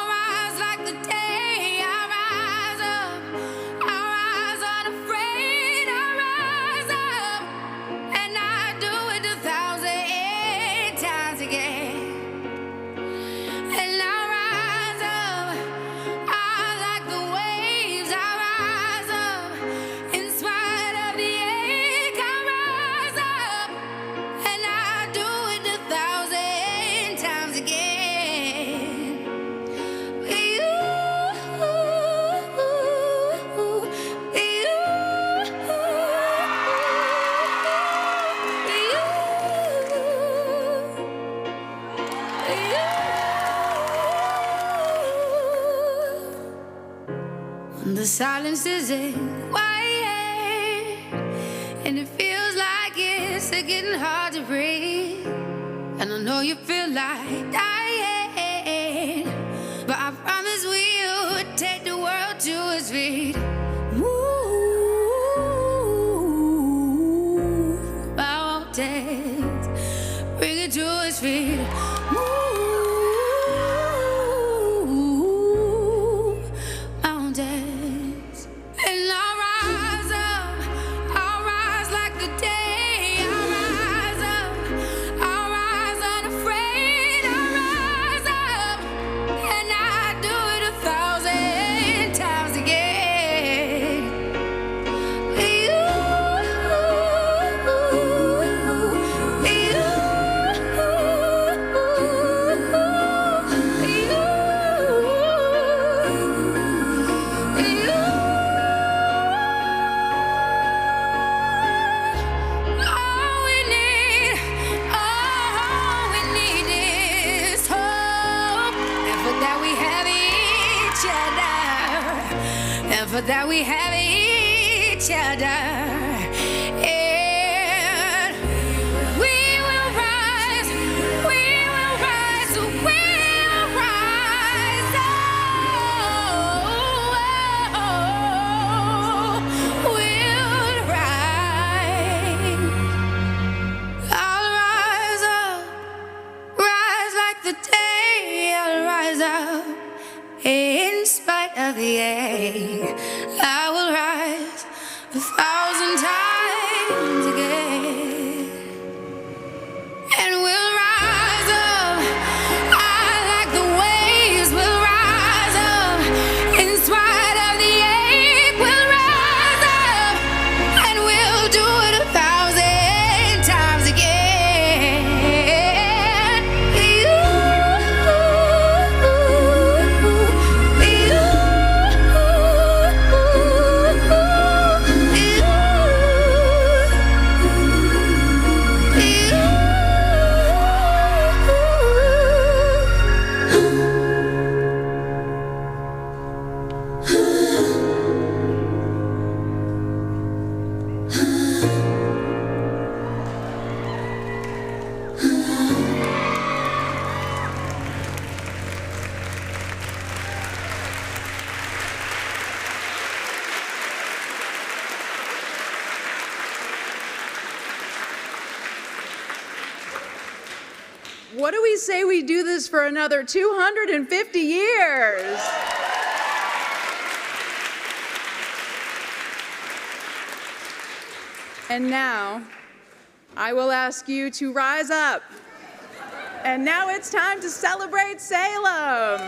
rise like the day. I'll rise up, I'll rise unafraid. I'll rise up, and I do it 1,000 times again. And I'll rise up, I like the waves. I'll rise up, in spite of the ache. I'll rise up, and I do it 1,000 times again. The silence isn't quiet, and it feels like it's getting hard to breathe. And I know you feel like dying, but I promise we'll take but that we have each other. And we will rise, we will rise, we'll rise. We'll rise. I'll rise up, rise like the day. I'll rise up in spite of the ache. I will rise 1,000 times again, and we'll rise up. I like the waves. We'll rise up in spite of the ache. We'll rise up, and we'll do it 1,000 times again. What do we say we do this for another 250 years? And now, I will ask you to rise up. And now it's time to celebrate Salem.